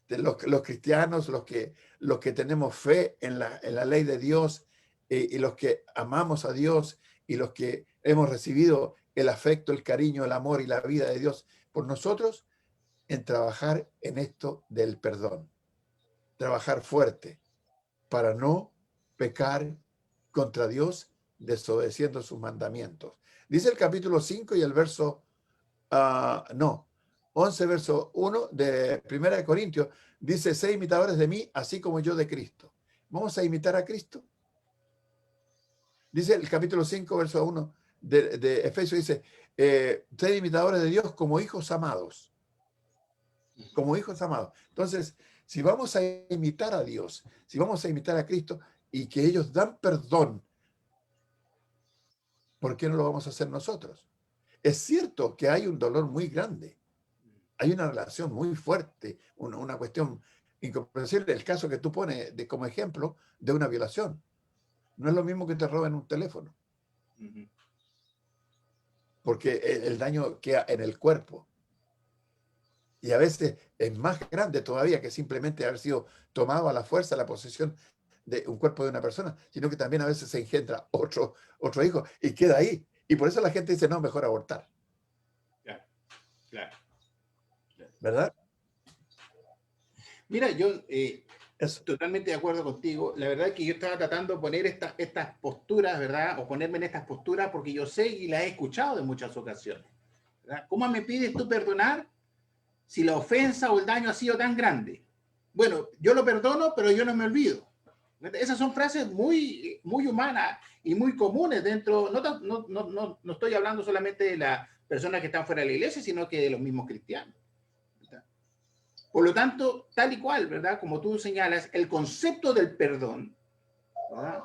Speaker 4: Los cristianos, los que tenemos fe en la ley de Dios, y los que amamos a Dios y los que hemos recibido el afecto, el cariño, el amor y la vida de Dios por nosotros, en trabajar en esto del perdón. Trabajar fuerte para no pecar contra Dios desobedeciendo sus mandamientos. Dice el capítulo 5 y el verso 11, verso 1 de 1 de Corintios, dice, sé imitadores de mí, así como yo de Cristo. ¿Vamos a imitar a Cristo? Dice el capítulo 5, verso 1 de Efesios, dice, sed imitadores de Dios como hijos amados. Como hijos amados. Entonces, si vamos a imitar a Dios, si vamos a imitar a Cristo y que ellos dan perdón, ¿por qué no lo vamos a hacer nosotros? Es cierto que hay un dolor muy grande, hay una relación muy fuerte, una cuestión incomprensible. El caso que tú pones como ejemplo de una violación. No es lo mismo que te roben un teléfono. Porque el daño queda en el cuerpo. Y a veces es más grande todavía que simplemente haber sido tomado a la fuerza la posesión de un cuerpo de una persona, sino que también a veces se engendra otro hijo y queda ahí. Y por eso la gente dice, no, mejor abortar.
Speaker 3: Claro.
Speaker 4: ¿Verdad?
Speaker 3: Mira, yo totalmente de acuerdo contigo. La verdad es que yo estaba tratando de poner estas posturas, ¿verdad? O ponerme en estas posturas porque yo sé y las he escuchado en muchas ocasiones, ¿verdad? ¿Cómo me pides tú perdonar si la ofensa o el daño ha sido tan grande? Bueno, yo lo perdono, pero yo no me olvido. Esas son frases muy, muy humanas y muy comunes dentro, no estoy hablando solamente de las personas que están fuera de la iglesia, sino que de los mismos cristianos, ¿verdad? Por lo tanto, tal y cual, ¿verdad? Como tú señalas, el concepto del perdón, ¿verdad?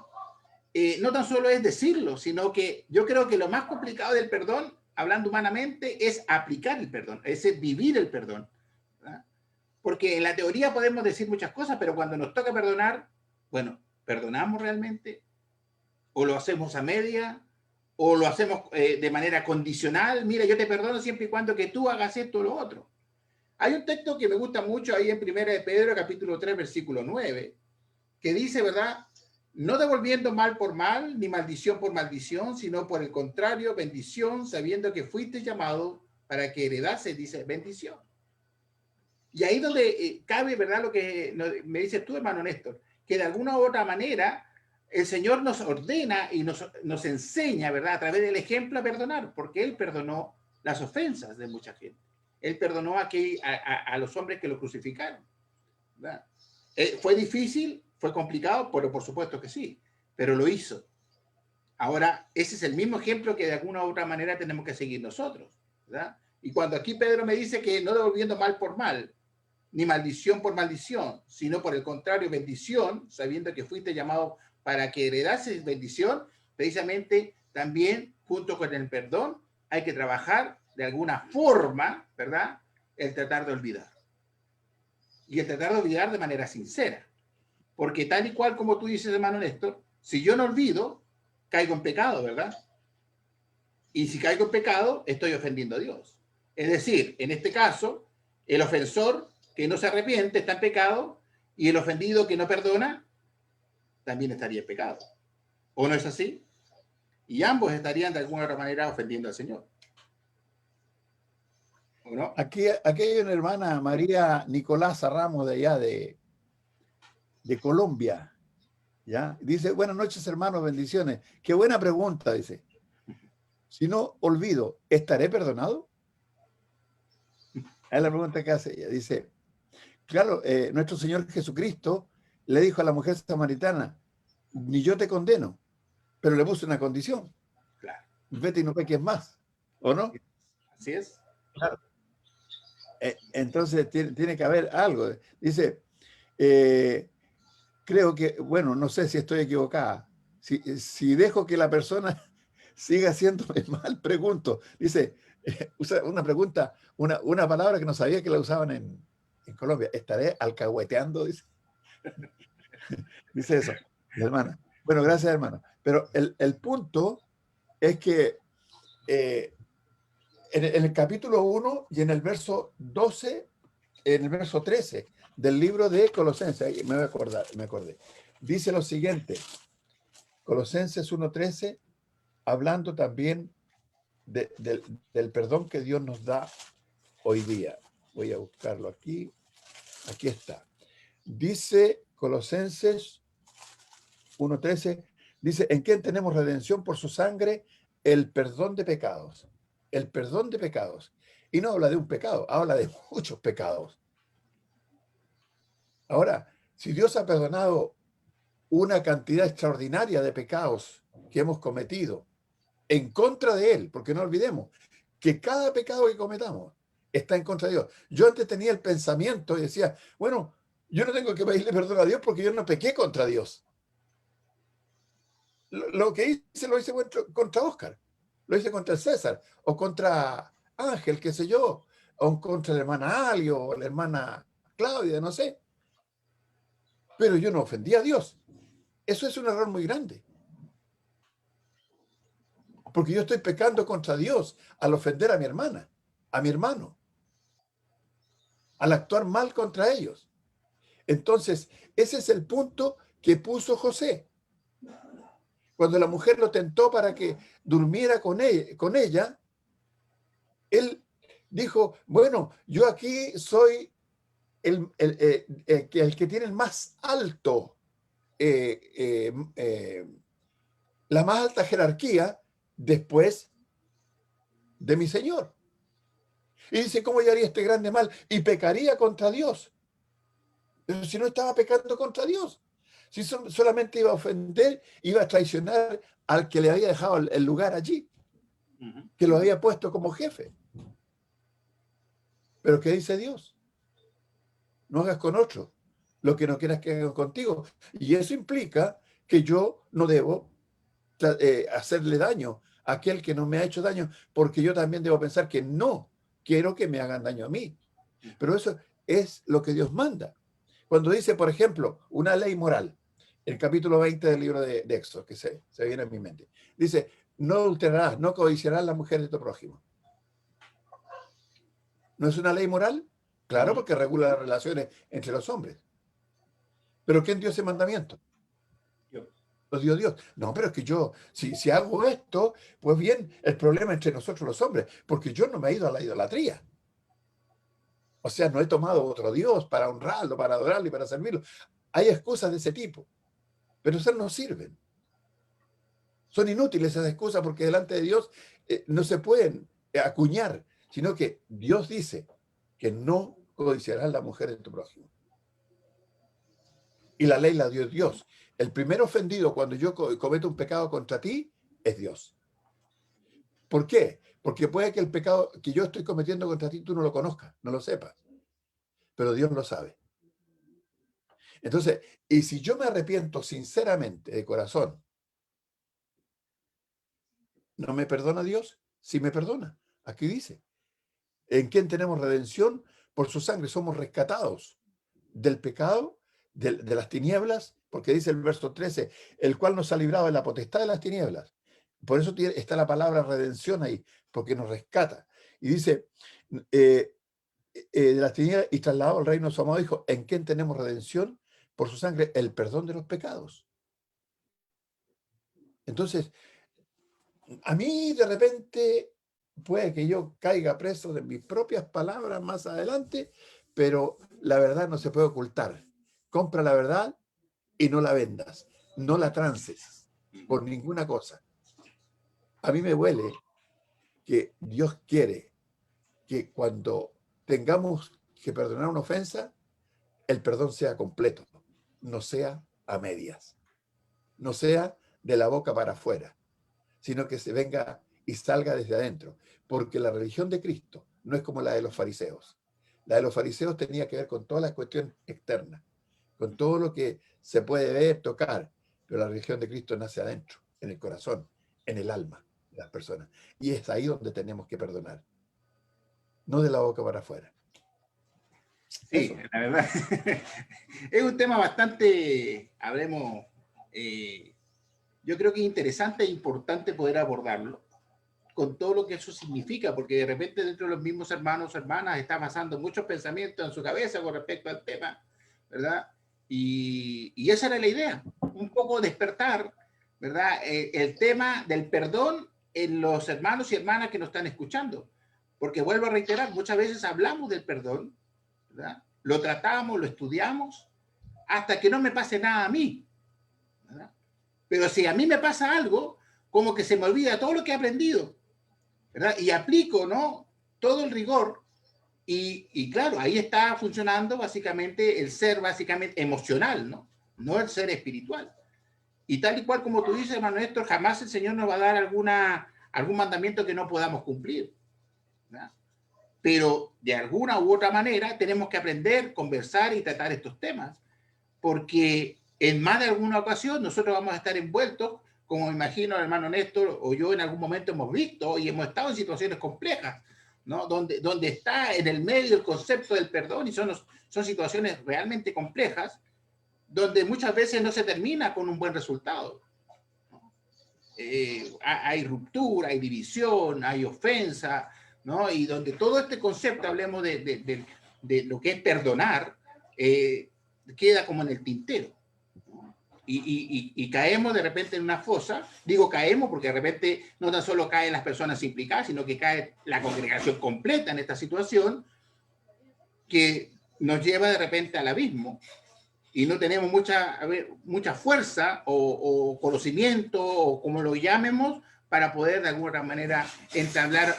Speaker 3: No tan solo es decirlo, sino que yo creo que lo más complicado del perdón, hablando humanamente, es aplicar el perdón, es vivir el perdón, ¿verdad? Porque en la teoría podemos decir muchas cosas, pero cuando nos toca perdonar, bueno, ¿perdonamos realmente? ¿O lo hacemos a media? ¿O lo hacemos de manera condicional? Mira, yo te perdono siempre y cuando que tú hagas esto o lo otro. Hay un texto que me gusta mucho ahí en 1 de Pedro, capítulo 3, versículo 9, que dice, ¿verdad? No devolviendo mal por mal, ni maldición por maldición, sino por el contrario, bendición, sabiendo que fuiste llamado para que heredase, dice, bendición. Y ahí donde cabe, ¿verdad? Lo que me dices tú, hermano Néstor, que de alguna u otra manera el Señor nos ordena y nos enseña, ¿verdad? A través del ejemplo a perdonar, porque Él perdonó las ofensas de mucha gente. Él perdonó a los hombres que lo crucificaron, ¿verdad? ¿Fue difícil? ¿Fue complicado? Pero por supuesto que sí, pero lo hizo. Ahora, ese es el mismo ejemplo que de alguna u otra manera tenemos que seguir nosotros, ¿verdad? Y cuando aquí Pedro me dice que no devolviendo mal por mal, ni maldición por maldición, sino por el contrario, bendición, sabiendo que fuiste llamado para que heredases bendición, precisamente también junto con el perdón hay que trabajar de alguna forma, ¿verdad? El tratar de olvidar. Y el tratar de olvidar de manera sincera. Porque tal y cual como tú dices, hermano Néstor, si yo no olvido, caigo en pecado, ¿verdad? Y si caigo en pecado, estoy ofendiendo a Dios. Es decir, en este caso, el ofensor que no se arrepiente está en pecado y el ofendido que no perdona también estaría en pecado. ¿O no es así? Y ambos estarían de alguna otra manera ofendiendo al Señor. ¿O no?
Speaker 4: Aquí hay una hermana, María Nicolasa Ramos, de allá de Colombia. ¿Ya? Dice, buenas noches, hermanos, bendiciones. Qué buena pregunta, dice. Si no olvido, ¿estaré perdonado? Es la pregunta que hace ella. Dice, claro, nuestro Señor Jesucristo le dijo a la mujer samaritana, ni yo te condeno, pero le puso una condición.
Speaker 3: Claro.
Speaker 4: Vete y no peques más, ¿o no?
Speaker 3: Así es.
Speaker 4: Claro. Entonces tiene que haber algo. Dice, creo que, bueno, no sé si estoy equivocada. Si dejo que la persona siga haciéndome mal, pregunto. Dice, usa una pregunta, una palabra que no sabía que la usaban en Colombia. ¿Estaré alcahueteando? Dice. Dice eso, mi hermana. Bueno, gracias, hermano. Pero el punto es que en el capítulo 1 y en el verso 12, en el verso 13 del libro de Colosenses, me acordé, dice lo siguiente, Colosenses 1:13, hablando también del perdón que Dios nos da hoy día. Voy a buscarlo aquí. Aquí está. Dice Colosenses 1:13, dice, ¿en quién tenemos redención por su sangre? El perdón de pecados. El perdón de pecados. Y no habla de un pecado, habla de muchos pecados. Ahora, si Dios ha perdonado una cantidad extraordinaria de pecados que hemos cometido en contra de Él, porque no olvidemos que cada pecado que cometamos está en contra de Dios. Yo antes tenía el pensamiento y decía, bueno, yo no tengo que pedirle perdón a Dios porque yo no pequé contra Dios. Lo que hice, lo hice contra Oscar, lo hice contra el César, o contra Ángel, qué sé yo, o contra la hermana Alio, o la hermana Claudia, no sé. Pero yo no ofendí a Dios. Eso es un error muy grande. Porque yo estoy pecando contra Dios al ofender a mi hermana, a mi hermano, al actuar mal contra ellos. Entonces, ese es el punto que puso José. Cuando la mujer lo tentó para que durmiera con ella, él dijo, bueno, yo aquí soy el que tiene el más alto, la más alta jerarquía después de mi Señor. Y dice, ¿cómo yo haría este grande mal? Y pecaría contra Dios. Pero si no estaba pecando contra Dios. Si solamente iba a ofender, iba a traicionar al que le había dejado el lugar allí, que lo había puesto como jefe. Pero ¿qué dice Dios? No hagas con otro lo que no quieras que hagan contigo. Y eso implica que yo no debo hacerle daño a aquel que no me ha hecho daño, porque yo también debo pensar que no quiero que me hagan daño a mí. Pero eso es lo que Dios manda. Cuando dice, por ejemplo, una ley moral, el capítulo 20 del libro de Éxodo, que se viene a mi mente, dice, no adulterarás, no codiciarás la mujer de tu prójimo. ¿No es una ley moral? Claro, porque regula las relaciones entre los hombres. ¿Pero quién dio ese mandamiento? Lo dio Dios. No, pero es que yo, si hago esto, pues bien, el problema entre nosotros los hombres, porque yo no me he ido a la idolatría. O sea, no he tomado otro Dios para honrarlo, para adorarlo y para servirlo. Hay excusas de ese tipo, pero esas no sirven. Son inútiles esas excusas porque delante de Dios no se pueden acuñar, sino que Dios dice que no codiciarás la mujer de tu prójimo. Y la ley la dio Dios. El primer ofendido cuando yo cometo un pecado contra ti es Dios. ¿Por qué? Porque puede que el pecado que yo estoy cometiendo contra ti tú no lo conozcas, no lo sepas, pero Dios lo sabe. Entonces, y si yo me arrepiento sinceramente, de corazón, ¿no me perdona Dios? Sí me perdona. Aquí dice, ¿en quién tenemos redención? Por su sangre somos rescatados del pecado, de las tinieblas, porque dice el verso 13, el cual nos ha librado de la potestad de las tinieblas. Por eso está la palabra redención ahí, porque nos rescata. Y dice, de las tinieblas y trasladado al reino de su amado Hijo, ¿en quién tenemos redención? Por su sangre, el perdón de los pecados. Entonces, a mí de repente puede que yo caiga preso de mis propias palabras más adelante, pero la verdad no se puede ocultar. Compra la verdad y no la vendas, no la transes por ninguna cosa. A mí me huele que Dios quiere que cuando tengamos que perdonar una ofensa, el perdón sea completo, no sea a medias, no sea de la boca para afuera, sino que se venga y salga desde adentro, porque la religión de Cristo no es como la de los fariseos. La de los fariseos tenía que ver con todas las cuestiones externas, con todo lo que se puede ver, tocar, pero la religión de Cristo nace adentro, en el corazón, en el alma de las personas. Y es ahí donde tenemos que perdonar, no de la boca para afuera.
Speaker 3: Sí,
Speaker 4: Eso.
Speaker 3: la verdad. Es un tema bastante, yo creo que es interesante e importante poder abordarlo con todo lo que eso significa, porque de repente dentro de los mismos hermanos o hermanas está pasando muchos pensamientos en su cabeza con respecto al tema, ¿verdad? Y esa era la idea, un poco despertar, ¿verdad? El tema del perdón en los hermanos y hermanas que nos están escuchando, porque vuelvo a reiterar, muchas veces hablamos del perdón, ¿verdad? Lo tratamos, lo estudiamos, hasta que no me pase nada a mí, ¿verdad? Pero si a mí me pasa algo, como que se me olvida todo lo que he aprendido, ¿verdad? Y aplico, ¿no? Todo el rigor y claro, ahí está funcionando básicamente el ser básicamente emocional, ¿no? No el ser espiritual. Y tal y cual como tú dices, hermano Néstor, jamás el Señor nos va a dar algún mandamiento que no podamos cumplir, ¿verdad? Pero de alguna u otra manera tenemos que aprender, conversar y tratar estos temas, porque en más de alguna ocasión nosotros vamos a estar envueltos, como me imagino el hermano Néstor o yo en algún momento hemos visto y hemos estado en situaciones complejas, ¿no? Donde está en el medio el concepto del perdón y son situaciones realmente complejas, donde muchas veces no se termina con un buen resultado. Hay ruptura, hay división, hay ofensa, ¿no? Y donde todo este concepto, hablemos de lo que es perdonar, queda como en el tintero. Y caemos de repente en una fosa. Digo caemos porque de repente no tan solo caen las personas implicadas, sino que cae la congregación completa en esta situación que nos lleva de repente al abismo y no tenemos mucha fuerza o conocimiento o como lo llamemos para poder de alguna manera entablar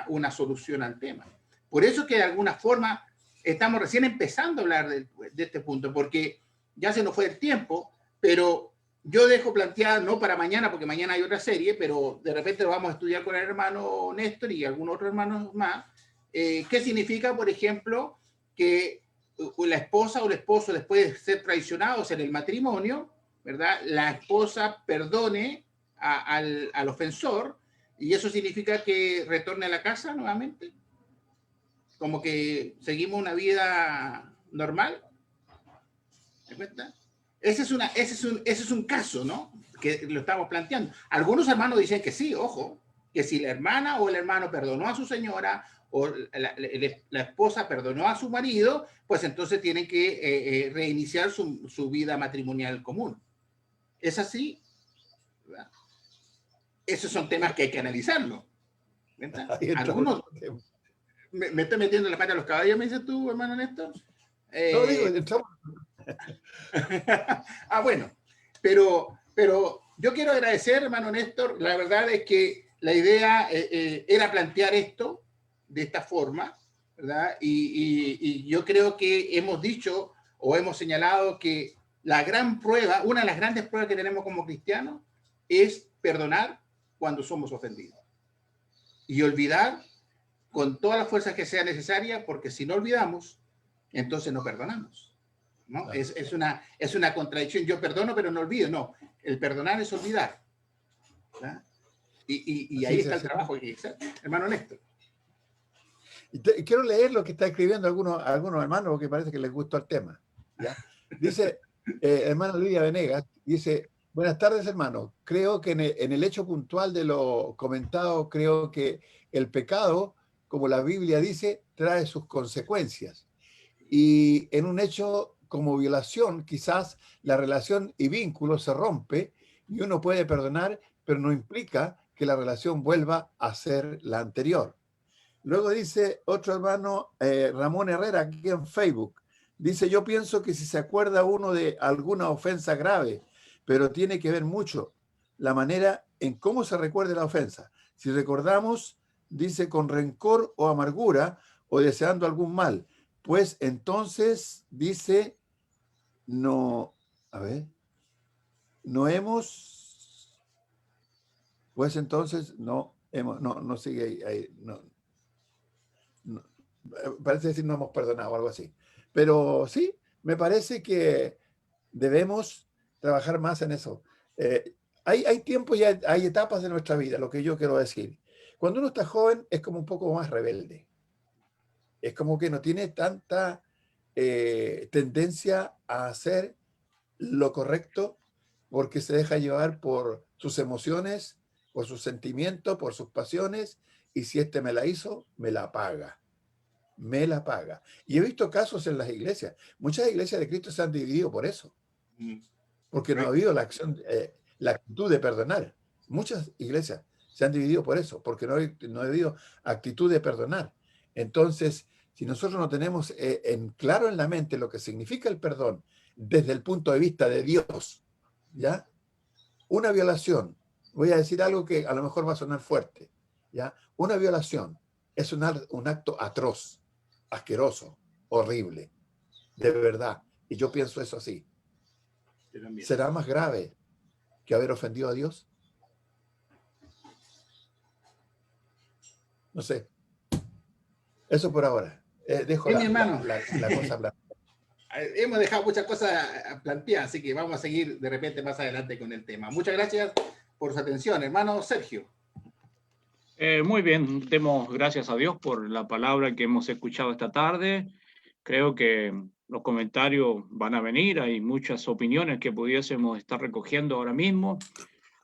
Speaker 3: una solución al tema. Por eso que de alguna forma estamos recién empezando a hablar de este punto, porque ya se nos fue el tiempo, pero yo dejo planteada, no para mañana, porque mañana hay otra serie, pero de repente lo vamos a estudiar con el hermano Néstor y algunos otros hermanos más, qué significa, por ejemplo, que la esposa o el esposo, después de ser traicionados en el matrimonio, ¿verdad? La esposa perdone al ofensor, y eso significa que retorne a la casa nuevamente, como que seguimos una vida normal. ¿Te cuenta? Ese es un caso, ¿no? Que lo estamos planteando. Algunos hermanos dicen que sí, ojo, que si la hermana o el hermano perdonó a su señora o la esposa perdonó a su marido, pues entonces tienen que reiniciar su vida matrimonial común. ¿Es así? ¿Verdad? Esos son temas que hay que analizarlo. Algunos... Me estoy metiendo la pata a los caballos, me dices tú, hermano Néstor.
Speaker 4: No, digo, entramos.
Speaker 3: Bueno, pero Yo quiero agradecer, hermano Néstor. La verdad es que la idea era plantear esto de esta forma, ¿verdad? Y yo creo que hemos dicho o hemos señalado que la gran prueba, una de las grandes pruebas que tenemos como cristianos es perdonar cuando somos ofendidos y olvidar con todas las fuerzas que sean necesarias, porque si no olvidamos, entonces no perdonamos, ¿no? Claro. Es una contradicción. Yo perdono, pero no olvido. No, el perdonar es olvidar, ¿verdad? Y ahí está el trabajo que hacer, hermano Néstor.
Speaker 4: Y quiero leer lo que está escribiendo algunos hermanos, porque parece que les gustó el tema, ¿ya? Dice, hermana Lidia Venegas, dice: buenas tardes, hermano. Creo que en el hecho puntual de lo comentado, creo que el pecado, como la Biblia dice, trae sus consecuencias. Y en un hecho como violación, quizás la relación y vínculo se rompe y uno puede perdonar, pero no implica que la relación vuelva a ser la anterior. Luego dice otro hermano, Ramón Herrera, aquí en Facebook, dice: yo pienso que si se acuerda uno de alguna ofensa grave, pero tiene que ver mucho la manera en cómo se recuerde la ofensa. Si recordamos, dice, con rencor o amargura o deseando algún mal, pues entonces, dice, no, a ver, no hemos, pues entonces no hemos, no sigue ahí, no, parece decir no hemos perdonado, algo así. Pero sí, me parece que debemos trabajar más en eso. Hay tiempos y hay etapas de nuestra vida, lo que yo quiero decir. Cuando uno está joven es como un poco más rebelde. Es como que no tiene tanta tendencia a hacer lo correcto porque se deja llevar por sus emociones, por sus sentimientos, por sus pasiones, y si este me la hizo, me la paga. Me la paga. Y he visto casos en las iglesias. Muchas iglesias de Cristo se han dividido por eso. Porque no ha habido la actitud de perdonar. Muchas iglesias se han dividido por eso, porque no ha habido actitud de perdonar. Entonces, si nosotros no tenemos claro en la mente lo que significa el perdón desde el punto de vista de Dios, ¿ya? Una violación, voy a decir algo que a lo mejor va a sonar fuerte, ¿ya? Una violación es un acto atroz, asqueroso, horrible, de verdad. Y yo pienso eso así. ¿Será más grave que haber ofendido a Dios? No sé. Eso por ahora. Dejo la cosa blanca.
Speaker 3: Hemos dejado muchas cosas planteadas, así que vamos a seguir de repente más adelante con el tema. Muchas gracias por su atención, hermano Sergio.
Speaker 1: Muy bien, demos gracias a Dios por la palabra que hemos escuchado esta tarde. Creo que los comentarios van a venir, hay muchas opiniones que pudiésemos estar recogiendo ahora mismo,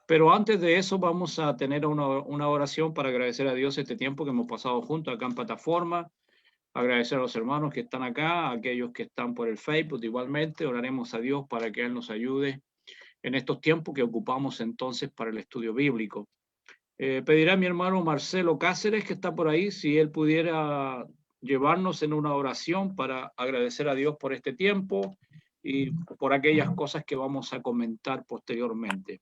Speaker 1: pero antes de eso vamos a tener una oración para agradecer a Dios este tiempo que hemos pasado juntos acá en plataforma, agradecer a los hermanos que están acá, a aquellos que están por el Facebook igualmente. Oraremos a Dios para que Él nos ayude en estos tiempos que ocupamos entonces para el estudio bíblico. Pediré a mi hermano Marcelo Cáceres, que está por ahí, si él pudiera llevarnos en una oración para agradecer a Dios por este tiempo y por aquellas cosas que vamos a comentar posteriormente.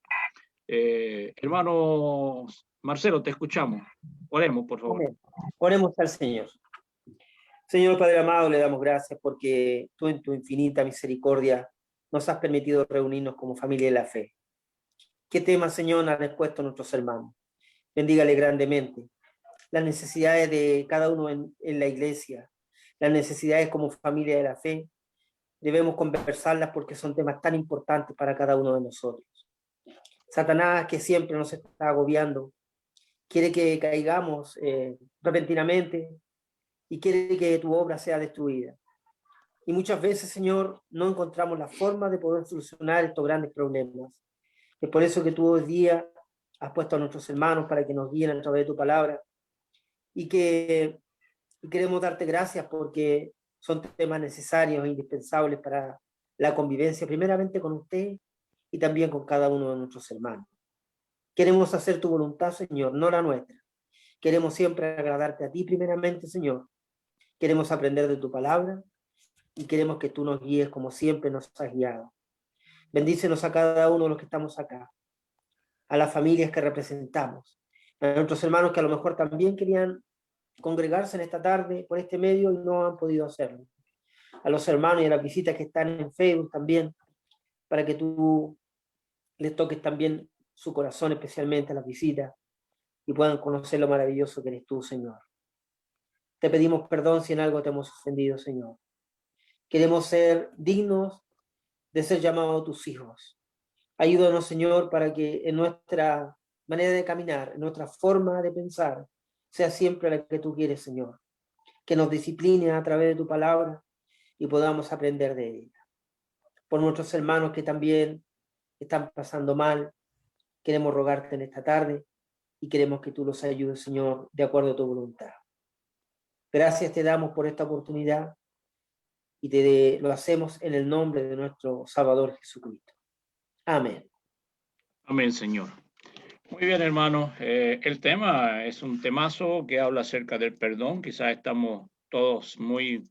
Speaker 1: Hermano Marcelo, te escuchamos. Oremos, por favor.
Speaker 5: Amén. Oremos al Señor. Señor Padre amado, le damos gracias porque tú en tu infinita misericordia nos has permitido reunirnos como familia de la fe. ¿Qué tema, Señor, han expuesto nuestros hermanos? Bendígale grandemente las necesidades de cada uno en la iglesia, las necesidades como familia de la fe. Debemos conversarlas porque son temas tan importantes para cada uno de nosotros. Satanás, que siempre nos está agobiando, quiere que caigamos repentinamente y quiere que tu obra sea destruida. Y muchas veces, Señor, no encontramos la forma de poder solucionar estos grandes problemas. Es por eso que tú hoy día has puesto a nuestros hermanos para que nos guíen a través de tu palabra y queremos darte gracias porque son temas necesarios e indispensables para la convivencia, primeramente con usted y también con cada uno de nuestros hermanos. Queremos hacer tu voluntad, Señor, no la nuestra. Queremos siempre agradarte a ti primeramente, Señor. Queremos aprender de tu palabra y queremos que tú nos guíes como siempre nos has guiado. Bendícenos a cada uno de los que estamos acá. a las familias que representamos, a nuestros hermanos que a lo mejor también querían congregarse en esta tarde por este medio y no han podido hacerlo, a los hermanos y a las visitas que están en Facebook también, para que tú les toques también su corazón, especialmente a las visitas, y puedan conocer lo maravilloso que eres tú, Señor. Te pedimos perdón si en algo te hemos ofendido, Señor. Queremos ser dignos de ser llamados tus hijos. Ayúdanos, Señor, para que en nuestra manera de caminar, en nuestra forma de pensar, sea siempre la que tú quieres, Señor. Que nos discipline a través de tu palabra y podamos aprender de ella. Por nuestros hermanos que también están pasando mal, queremos rogarte en esta tarde y queremos que tú los ayudes, Señor, de acuerdo a tu voluntad. Gracias te damos por esta oportunidad y lo hacemos en el nombre de nuestro Salvador Jesucristo. Amén.
Speaker 1: Amén, Señor. Muy bien, hermano. El tema es un temazo que habla acerca del perdón. Quizás estamos todos muy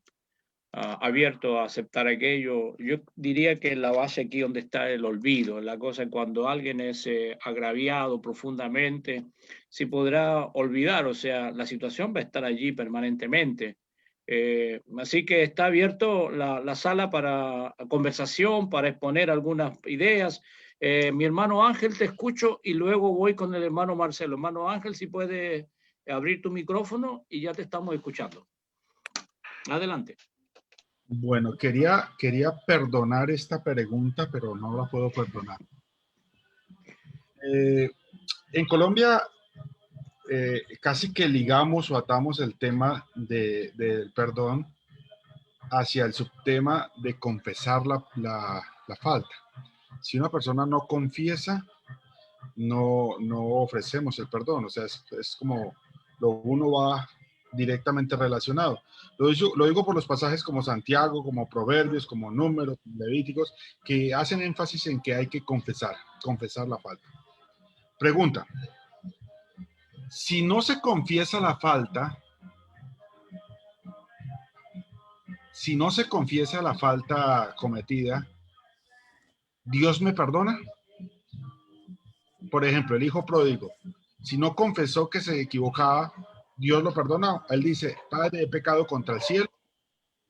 Speaker 1: abiertos a aceptar aquello. Yo diría que la base aquí donde está el olvido. La cosa es cuando alguien es agraviado profundamente, si podrá olvidar, o sea, la situación va a estar allí permanentemente. Así que está abierto la sala para conversación, para exponer algunas ideas. Mi hermano Ángel, te escucho y luego voy con el hermano Marcelo. Hermano Ángel, si puede abrir tu micrófono y ya te estamos escuchando. Adelante.
Speaker 6: Bueno, quería perdonar esta pregunta, pero no la puedo perdonar. En Colombia casi que ligamos o atamos el tema del perdón hacia el subtema de confesar la falta. Si una persona no confiesa, no ofrecemos el perdón. O sea, es como lo uno va directamente relacionado. Lo digo por los pasajes como Santiago, como Proverbios, como Números, Levíticos, que hacen énfasis en que hay que confesar la falta. Pregunta: si no se confiesa la falta, cometida, ¿Dios me perdona? Por ejemplo, el hijo pródigo, si no confesó que se equivocaba, Dios lo perdona. Él dice: Padre, he pecado contra el cielo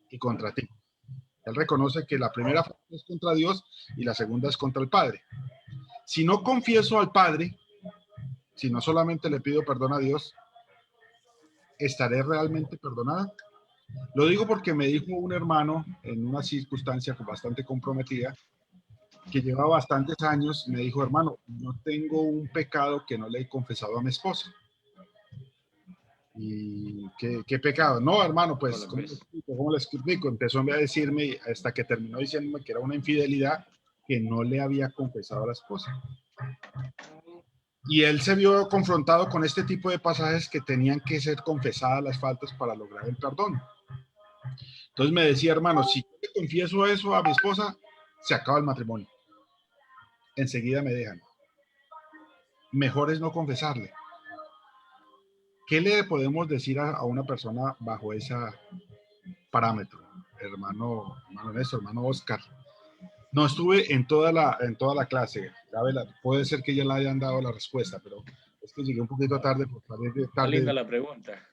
Speaker 6: y contra ti. Él reconoce que la primera falta es contra Dios y la segunda es contra el Padre. Si no confieso al Padre, si no solamente le pido perdón a Dios, ¿estaré realmente perdonada? Lo digo porque me dijo un hermano en una circunstancia bastante comprometida, que lleva bastantes años, me dijo: hermano, no tengo un pecado que no le he confesado a mi esposa. ¿Y qué pecado? No, hermano, pues, ¿cómo le explico? Empezó a decirme, hasta que terminó diciéndome que era una infidelidad que no le había confesado a la esposa. Y él se vio confrontado con este tipo de pasajes que tenían que ser confesadas las faltas para lograr el perdón. Entonces me decía: hermano, si yo le confieso eso a mi esposa, se acaba el matrimonio. Enseguida me dejan. Mejor es no confesarle. ¿Qué le podemos decir a una persona bajo ese parámetro? Hermano Néstor, hermano Oscar. No estuve en toda la clase. Puede ser que ya le hayan dado la respuesta, pero es que llegué un poquito tarde.
Speaker 1: Está linda la pregunta.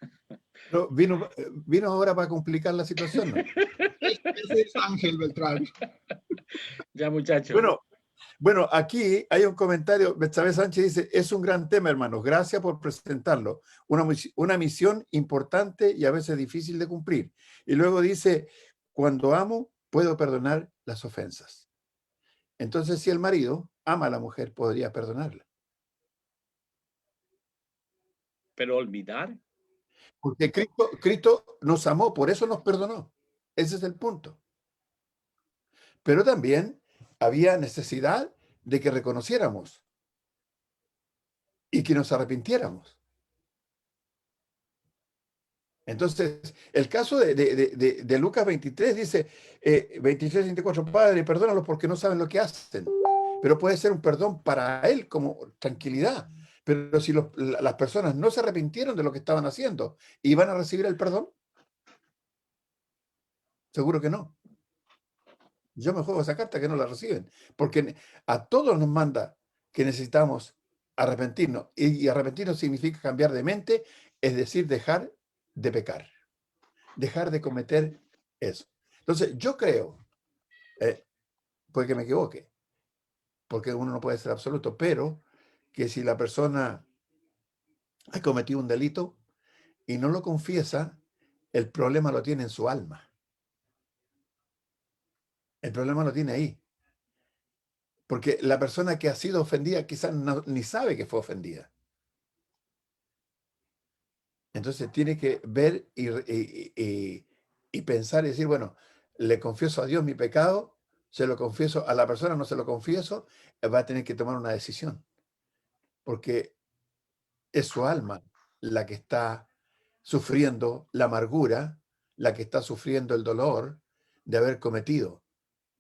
Speaker 4: Pero vino ahora para complicar la situación, ¿no?
Speaker 6: Ese es Ángel Beltrán.
Speaker 1: Ya, muchachos.
Speaker 4: Bueno, aquí hay un comentario. Betsabe Sánchez dice: es un gran tema, hermanos. Gracias por presentarlo. Una misión importante y a veces difícil de cumplir. Y luego dice: cuando amo, puedo perdonar las ofensas. Entonces, si el marido ama a la mujer, podría perdonarla.
Speaker 1: ¿Pero olvidar?
Speaker 4: Porque Cristo nos amó, por eso nos perdonó. Ese es el punto. Pero también había necesidad de que reconociéramos y que nos arrepintiéramos. Entonces, el caso de Lucas 23 dice, 23, 24, Padre, perdónalos porque no saben lo que hacen. Pero puede ser un perdón para él como tranquilidad. Pero si las personas no se arrepintieron de lo que estaban haciendo, ¿iban a recibir el perdón? Seguro que no. Yo me juego esa carta que no la reciben, porque a todos nos manda que necesitamos arrepentirnos. Y arrepentirnos significa cambiar de mente, es decir, dejar de pecar, dejar de cometer eso. Entonces, yo creo, puede que me equivoque, porque uno no puede ser absoluto, pero que si la persona ha cometido un delito y no lo confiesa, el problema lo tiene en su alma. El problema lo tiene ahí. Porque la persona que ha sido ofendida quizás ni sabe que fue ofendida. Entonces tiene que ver y pensar y decir, bueno, le confieso a Dios mi pecado, se lo confieso a la persona, no se lo confieso, va a tener que tomar una decisión. Porque es su alma la que está sufriendo la amargura, la que está sufriendo el dolor de haber cometido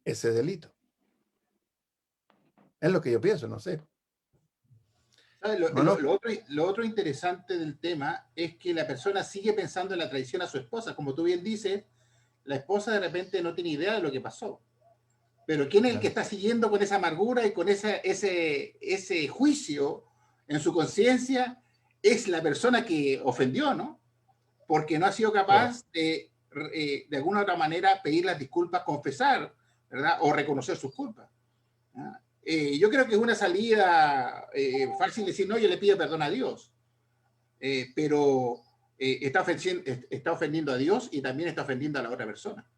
Speaker 4: ese delito. Es lo que yo pienso, no sé.
Speaker 3: ¿Sabes?
Speaker 4: Bueno,
Speaker 3: Lo otro interesante del tema es que la persona sigue pensando en la traición a su esposa. Como tú bien dices, la esposa de repente no tiene idea de lo que pasó. Pero ¿quién es el que está siguiendo con esa amargura y con ese juicio en su conciencia? Es la persona que ofendió, ¿no? Porque no ha sido capaz de alguna otra manera, pedir las disculpas, confesar, ¿verdad? O reconocer sus culpas. Yo creo que es una salida fácil decir, no, yo le pido perdón a Dios, pero está ofendiendo a Dios y también está ofendiendo a la otra persona,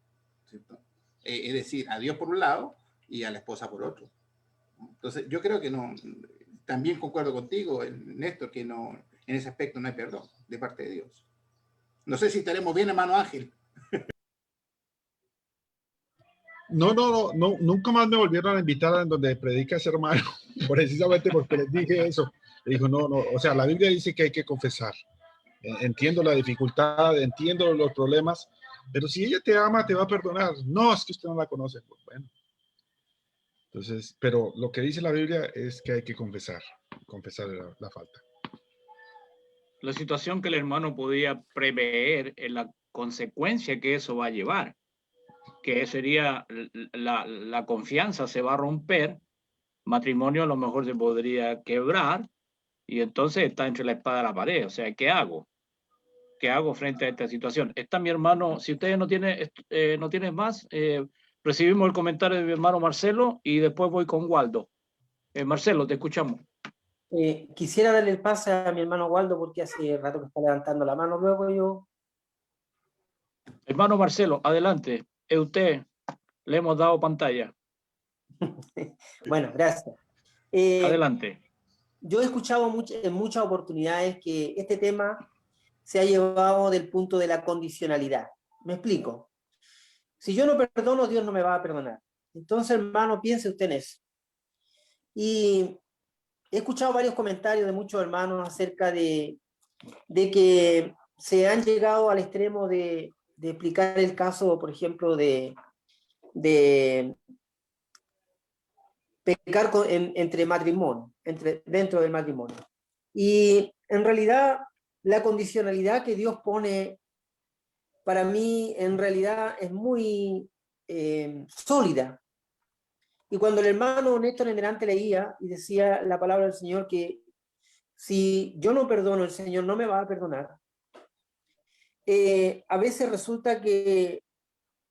Speaker 3: ¿cierto? Es decir, a Dios por un lado y a la esposa por otro. Entonces, yo creo que no, también concuerdo contigo, Néstor, que no, en ese aspecto no hay perdón de parte de Dios. No sé si estaremos bien, hermano Ángel.
Speaker 6: No, nunca más me volvieron a invitar a donde predica ese hermano, precisamente porque les dije eso. Le dijo, no, o sea, la Biblia dice que hay que confesar. Entiendo la dificultad, entiendo los problemas, pero si ella te ama, te va a perdonar. No, es que usted no la conoce. Pues bueno. Entonces, pero lo que dice la Biblia es que hay que confesar la falta.
Speaker 1: La situación que el hermano podía prever es la consecuencia que eso va a llevar, que sería la confianza se va a romper, matrimonio a lo mejor se podría quebrar y entonces está entre la espada y la pared. O sea, ¿qué hago? ¿Qué hago frente a esta situación? Está mi hermano, si ustedes no tienen más, recibimos el comentario de mi hermano Marcelo y después voy con Waldo. Marcelo, te escuchamos.
Speaker 5: Quisiera darle el pase a mi hermano Waldo porque hace rato que está levantando la mano. Luego yo...
Speaker 1: Hermano Marcelo, adelante. Usted, le hemos dado pantalla.
Speaker 5: Bueno, gracias.
Speaker 1: Adelante.
Speaker 5: Yo he escuchado en muchas oportunidades que este tema se ha llevado del punto de la condicionalidad. Me explico. Si yo no perdono, Dios no me va a perdonar. Entonces, hermano, piense usted en eso. Y he escuchado varios comentarios de muchos hermanos acerca de que se han llegado al extremo de explicar el caso, por ejemplo, de pecar entre matrimonio, dentro del matrimonio. Y en realidad, la condicionalidad que Dios pone, para mí, en realidad es muy sólida. Y cuando el hermano Néstor en delante leía y decía la palabra del Señor que si yo no perdono, el Señor no me va a perdonar, a veces resulta que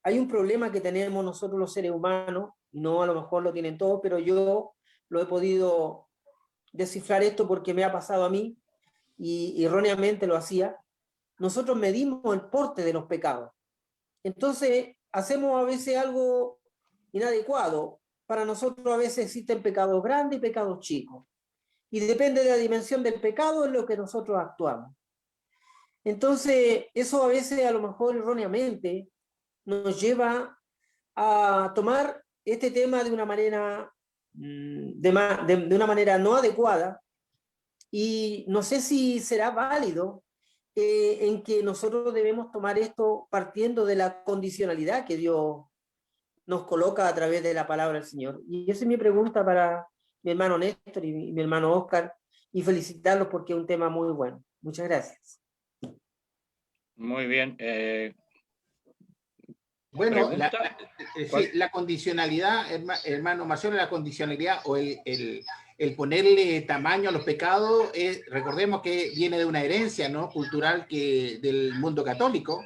Speaker 5: hay un problema que tenemos nosotros los seres humanos, no a lo mejor lo tienen todos, pero yo lo he podido descifrar esto porque me ha pasado a mí y erróneamente lo hacía. Nosotros medimos el porte de los pecados. Entonces, hacemos a veces algo inadecuado. Para nosotros a veces existen pecados grandes y pecados chicos. Y depende de la dimensión del pecado en lo que nosotros actuamos. Entonces, eso a veces a lo mejor erróneamente nos lleva a tomar este tema de una manera, de una manera no adecuada, y no sé si será válido en que nosotros debemos tomar esto partiendo de la condicionalidad que Dios nos coloca a través de la palabra del Señor. Y esa es mi pregunta para mi hermano Néstor y mi hermano Oscar, y felicitarlos porque es un tema muy bueno. Muchas gracias.
Speaker 1: Muy bien.
Speaker 3: Bueno,
Speaker 1: pregunta.
Speaker 3: la condicionalidad, hermano Marcelo, la condicionalidad o el el ponerle tamaño a los pecados, recordemos que viene de una herencia, ¿no?, cultural del mundo católico,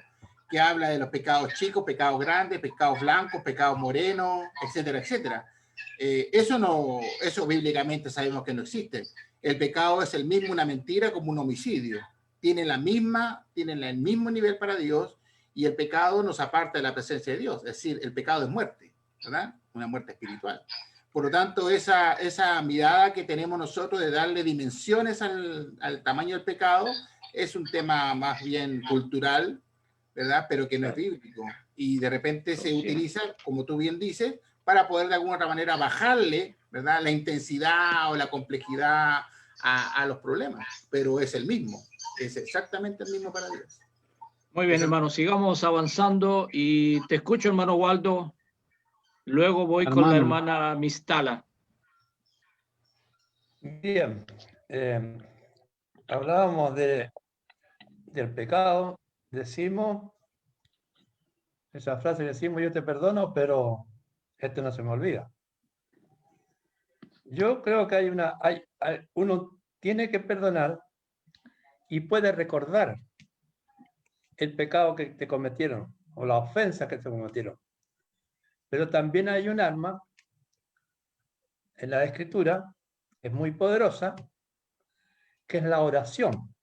Speaker 3: que habla de los pecados chicos, pecados grandes, pecados blancos, pecados morenos, etcétera, etcétera. Eso bíblicamente sabemos que no existe. El pecado es el mismo una mentira como un homicidio. Tienen el mismo nivel para Dios, y el pecado nos aparta de la presencia de Dios. Es decir, el pecado es muerte, ¿verdad? Una muerte espiritual. Por lo tanto, esa mirada que tenemos nosotros de darle dimensiones al tamaño del pecado es un tema más bien cultural, ¿verdad? Pero que no es bíblico. Y de repente se utiliza, como tú bien dices, para poder de alguna otra manera bajarle, ¿verdad?, la intensidad o la complejidad a los problemas. Pero es el mismo. Es exactamente el mismo para Dios.
Speaker 1: Muy bien, hermano, sigamos avanzando y te escucho, hermano Waldo. Luego voy con la hermana Mistala.
Speaker 7: Bien, hablábamos del pecado, decimos, esa frase que decimos, yo te perdono, pero esto no se me olvida. Yo creo que uno tiene que perdonar y puede recordar el pecado que te cometieron o la ofensa que te cometieron. Pero también hay un arma en la Escritura, es muy poderosa, que es la oración.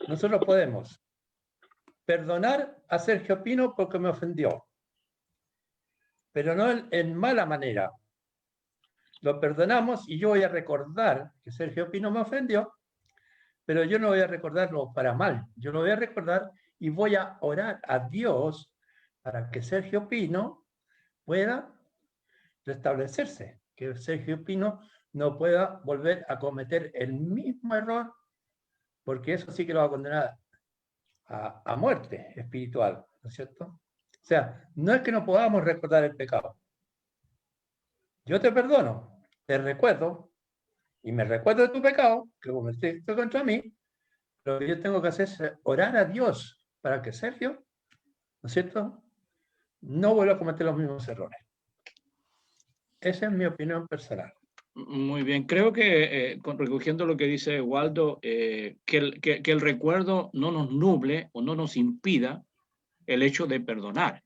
Speaker 7: Nosotros podemos perdonar a Sergio Pino porque me ofendió, pero no en mala manera. Lo perdonamos y yo voy a recordar que Sergio Pino me ofendió, pero yo no voy a recordarlo para mal. Yo lo voy a recordar y voy a orar a Dios para que Sergio Pino pueda restablecerse, que Sergio Pino no pueda volver a cometer el mismo error, porque eso sí que lo va a condenar a muerte espiritual, ¿no es cierto? O sea, no es que no podamos recordar el pecado. Yo te perdono, te recuerdo, y me recuerdo de tu pecado, que cometiste contra mí, lo que yo tengo que hacer es orar a Dios para que Sergio, ¿no es cierto?, no vuelva a cometer los mismos errores. Esa es mi opinión personal.
Speaker 1: Muy bien, creo que recogiendo lo que dice Waldo, que el recuerdo no nos nuble o no nos impida el hecho de perdonar,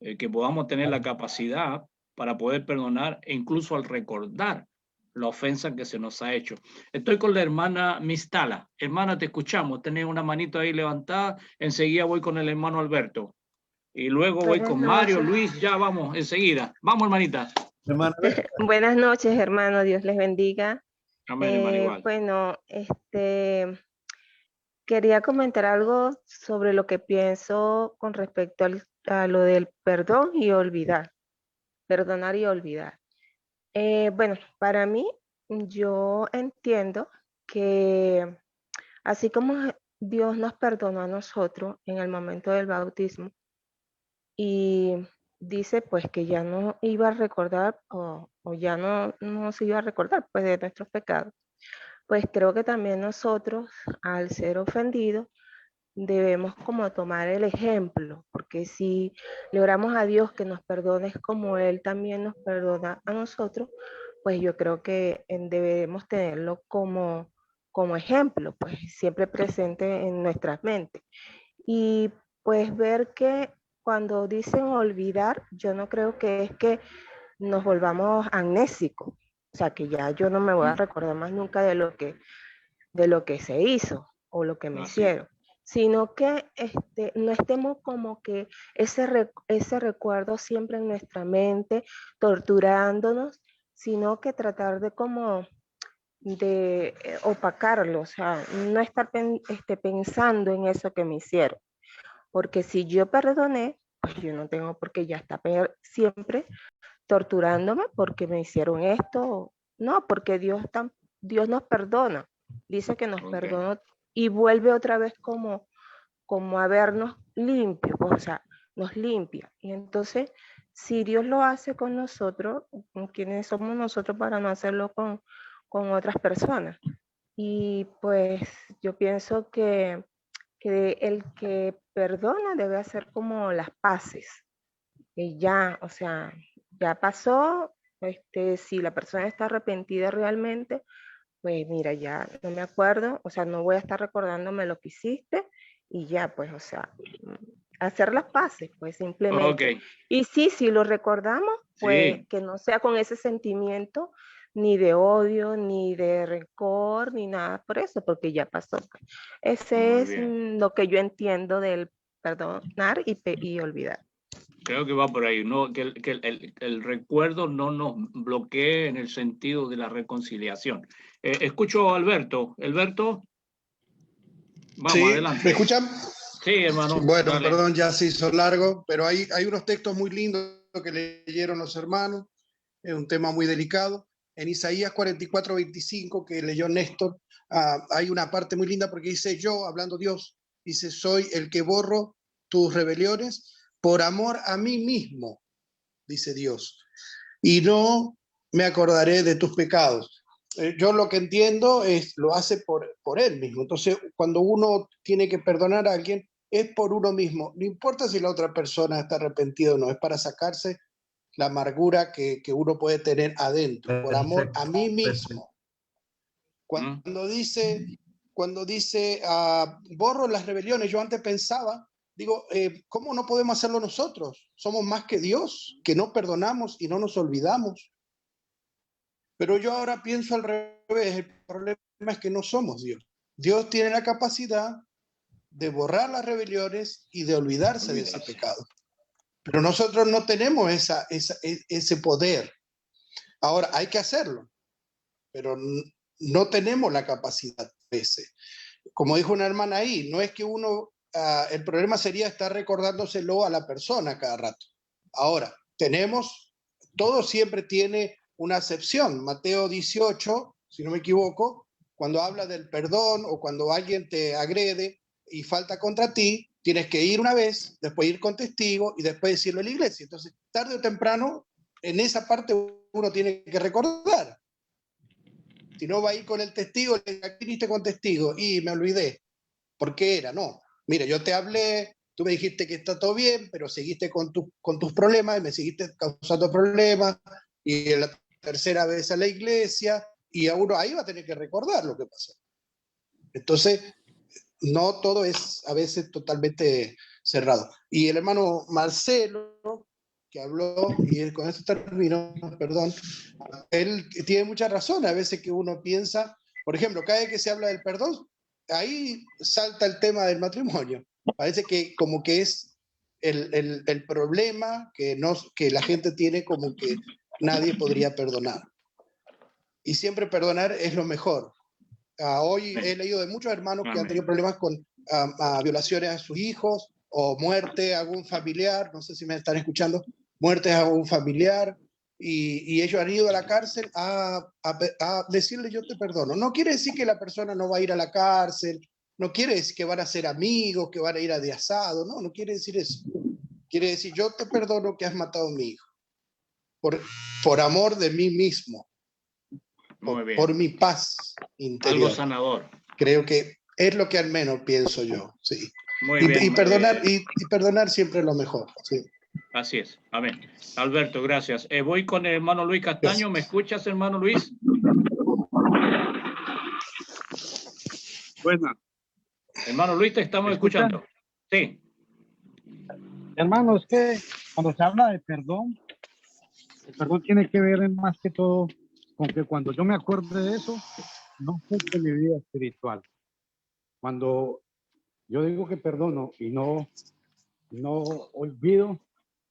Speaker 1: que podamos tener la capacidad para poder perdonar e incluso al recordar la ofensa que se nos ha hecho. Estoy con la hermana Mistala. Hermana, te escuchamos, tenés una manito ahí levantada, enseguida voy con el hermano Alberto y luego voy con Mario, Luis, ya vamos, enseguida. Vamos, hermanita.
Speaker 8: Buenas noches, hermano, Dios les bendiga.
Speaker 1: Amén, hermano, igual.
Speaker 8: Bueno, quería comentar algo sobre lo que pienso con respecto a lo del perdón y olvidar, perdonar y olvidar. Bueno, para mí, yo entiendo que así como Dios nos perdonó a nosotros en el momento del bautismo y dice pues que ya no iba a recordar o ya no se iba a recordar pues de nuestros pecados, pues creo que también nosotros al ser ofendidos debemos como tomar el ejemplo, porque si le oramos a Dios que nos perdone como Él también nos perdona a nosotros, pues yo creo que debemos tenerlo como ejemplo, pues siempre presente en nuestras mentes. Y pues ver que cuando dicen olvidar, yo no creo que es que nos volvamos amnésicos, o sea que ya yo no me voy a recordar más nunca de lo que se hizo o lo que me hicieron, sino que no estemos como que ese recuerdo siempre en nuestra mente, torturándonos, sino que tratar de como de opacarlo, o sea, no estar pensando en eso que me hicieron. Porque si yo perdoné, pues yo no tengo por qué ya estar siempre torturándome porque me hicieron esto. No, porque Dios nos perdona. Dice que nos perdonó y vuelve otra vez como a vernos limpios, o sea, nos limpia. Y entonces, si Dios lo hace con nosotros, ¿quiénes somos nosotros para no hacerlo con otras personas? Y pues yo pienso que el que perdona debe hacer como las paces. Que ya, o sea, ya pasó, Si la persona está arrepentida realmente, pues mira, ya no me acuerdo, o sea, no voy a estar recordándome lo que hiciste y ya, pues, o sea, hacer las paces, pues simplemente.
Speaker 1: Ok,
Speaker 8: Y sí, si lo recordamos, pues
Speaker 1: sí,
Speaker 8: que no sea con ese sentimiento ni de odio, ni de rencor, ni nada por eso, porque ya pasó. Ese
Speaker 1: muy
Speaker 8: es
Speaker 1: bien.
Speaker 8: lo que yo entiendo del perdonar y olvidar.
Speaker 1: Creo que va por ahí, ¿no? El recuerdo no nos bloquee en el sentido de la reconciliación. Escucho a Alberto. Alberto, vamos,
Speaker 9: Sí, ¿me
Speaker 1: adelante.
Speaker 9: escuchan?
Speaker 1: Sí, hermano,
Speaker 9: Bueno,
Speaker 1: dale.
Speaker 9: perdón, ya se hizo largo, pero hay unos textos muy lindos que leyeron los hermanos, es un tema muy delicado. En Isaías 44:25, que leyó Néstor, hay una parte muy linda porque dice yo, hablando Dios, dice, soy el que borro tus rebeliones por amor a mí mismo, dice Dios, y no me acordaré de tus pecados. Yo lo que entiendo es, lo hace por él mismo. Entonces, cuando uno tiene que perdonar a alguien, es por uno mismo. No importa si la otra persona está arrepentida o no, es para sacarse la amargura que uno puede tener adentro, por amor a mí mismo. Cuando dice borro las rebeliones, yo antes pensaba, digo, ¿cómo no podemos hacerlo nosotros? Somos más que Dios, que no perdonamos y no nos olvidamos. Pero yo ahora pienso al revés, el problema es que no somos Dios. Dios tiene la capacidad de borrar las rebeliones y de olvidarse de ese pecado. Pero nosotros no tenemos ese poder. Ahora, hay que hacerlo, pero no tenemos la capacidad ese. Como dijo una hermana ahí, no es que uno, el problema sería estar recordándoselo a la persona cada rato. Ahora, todo siempre tiene una excepción. Mateo 18, si no me equivoco, cuando habla del perdón o cuando alguien te agrede y falta contra ti, tienes que ir una vez, después ir con testigo y después decirlo en la iglesia. Entonces, tarde o temprano, en esa parte uno tiene que recordar. Si no va a ir con el testigo, aquí viniste con testigo y me olvidé. ¿Por qué era? No. Mira, yo te hablé, tú me dijiste que está todo bien, pero seguiste con tus problemas y me seguiste causando problemas. Y la tercera vez a la iglesia y a uno ahí va a tener que recordar lo que pasó. Entonces, no todo es a veces totalmente cerrado. Y el hermano Marcelo, que habló, y con esto termino, perdón, él tiene mucha razón. A veces que uno piensa, por ejemplo, cada vez que se habla del perdón, ahí salta el tema del matrimonio. Parece que como que es el problema que la gente tiene, como que nadie podría perdonar. Y siempre perdonar es lo mejor. Hoy he leído de muchos hermanos que han tenido problemas con violaciones a sus hijos o muerte a algún familiar, no sé si me están escuchando, muertes a algún familiar, y ellos han ido a la cárcel a decirle yo te perdono. No quiere decir que la persona no va a ir a la cárcel, no quiere decir que van a ser amigos, que van a ir a de asado, no quiere decir eso. Quiere decir yo te perdono que has matado a mi hijo, por amor de mí mismo. Por mi paz interior.
Speaker 1: Algo sanador.
Speaker 9: Creo que es lo que al menos pienso yo, sí.
Speaker 1: Muy bien.
Speaker 9: Y perdonar siempre es lo mejor, sí.
Speaker 1: Así es. Amén. Alberto, gracias. Voy con el hermano Luis Castaño. Gracias. ¿Me escuchas, hermano Luis?
Speaker 10: Buena.
Speaker 1: Hermano Luis, te estamos escuchando. Sí.
Speaker 10: Hermano, es que cuando se habla de perdón, el perdón tiene que ver más que todo con que cuando yo me acuerdo de eso, no afecte mi vida espiritual. Cuando yo digo que perdono y no olvido,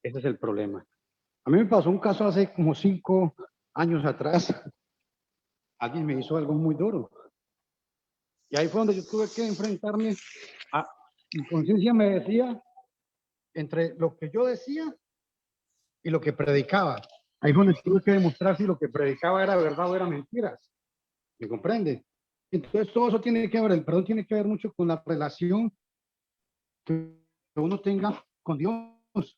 Speaker 10: ese es el problema. A mí me pasó un caso hace como 5 años atrás. Alguien me hizo algo muy duro. Y ahí fue donde yo tuve que enfrentarme a... Mi conciencia me decía entre lo que yo decía y lo que predicaba. Ahí fue donde tuve que demostrar si lo que predicaba era verdad o era mentiras. ¿Me comprende? Entonces todo eso tiene que ver, el perdón tiene que ver mucho con la relación que uno tenga con Dios.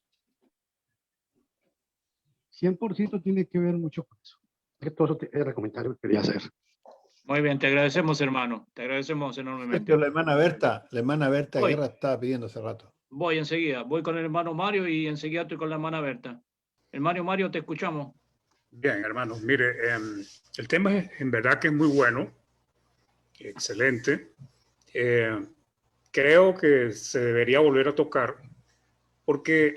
Speaker 10: 100% tiene que ver mucho con eso. Todo eso era el comentario que quería hacer.
Speaker 1: Muy bien, te agradecemos, hermano. Te agradecemos enormemente.
Speaker 4: La hermana Berta Guerra estaba pidiendo hace rato.
Speaker 1: Voy enseguida. Voy con el hermano Mario y enseguida estoy con la hermana Berta. Hermano Mario, te escuchamos.
Speaker 11: Bien, hermanos, mire, el tema es, en verdad que es muy bueno, excelente. Creo que se debería volver a tocar porque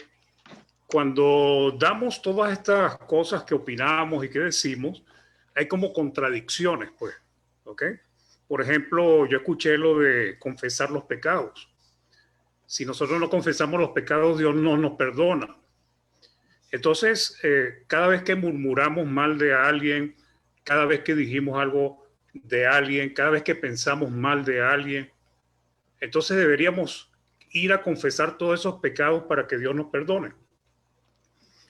Speaker 11: cuando damos todas estas cosas que opinamos y que decimos, hay como contradicciones, pues, ¿ok? Por ejemplo, yo escuché lo de confesar los pecados. Si nosotros no confesamos los pecados, Dios no nos perdona. Entonces, cada vez que murmuramos mal de alguien, cada vez que dijimos algo de alguien, cada vez que pensamos mal de alguien, entonces deberíamos ir a confesar todos esos pecados para que Dios nos perdone.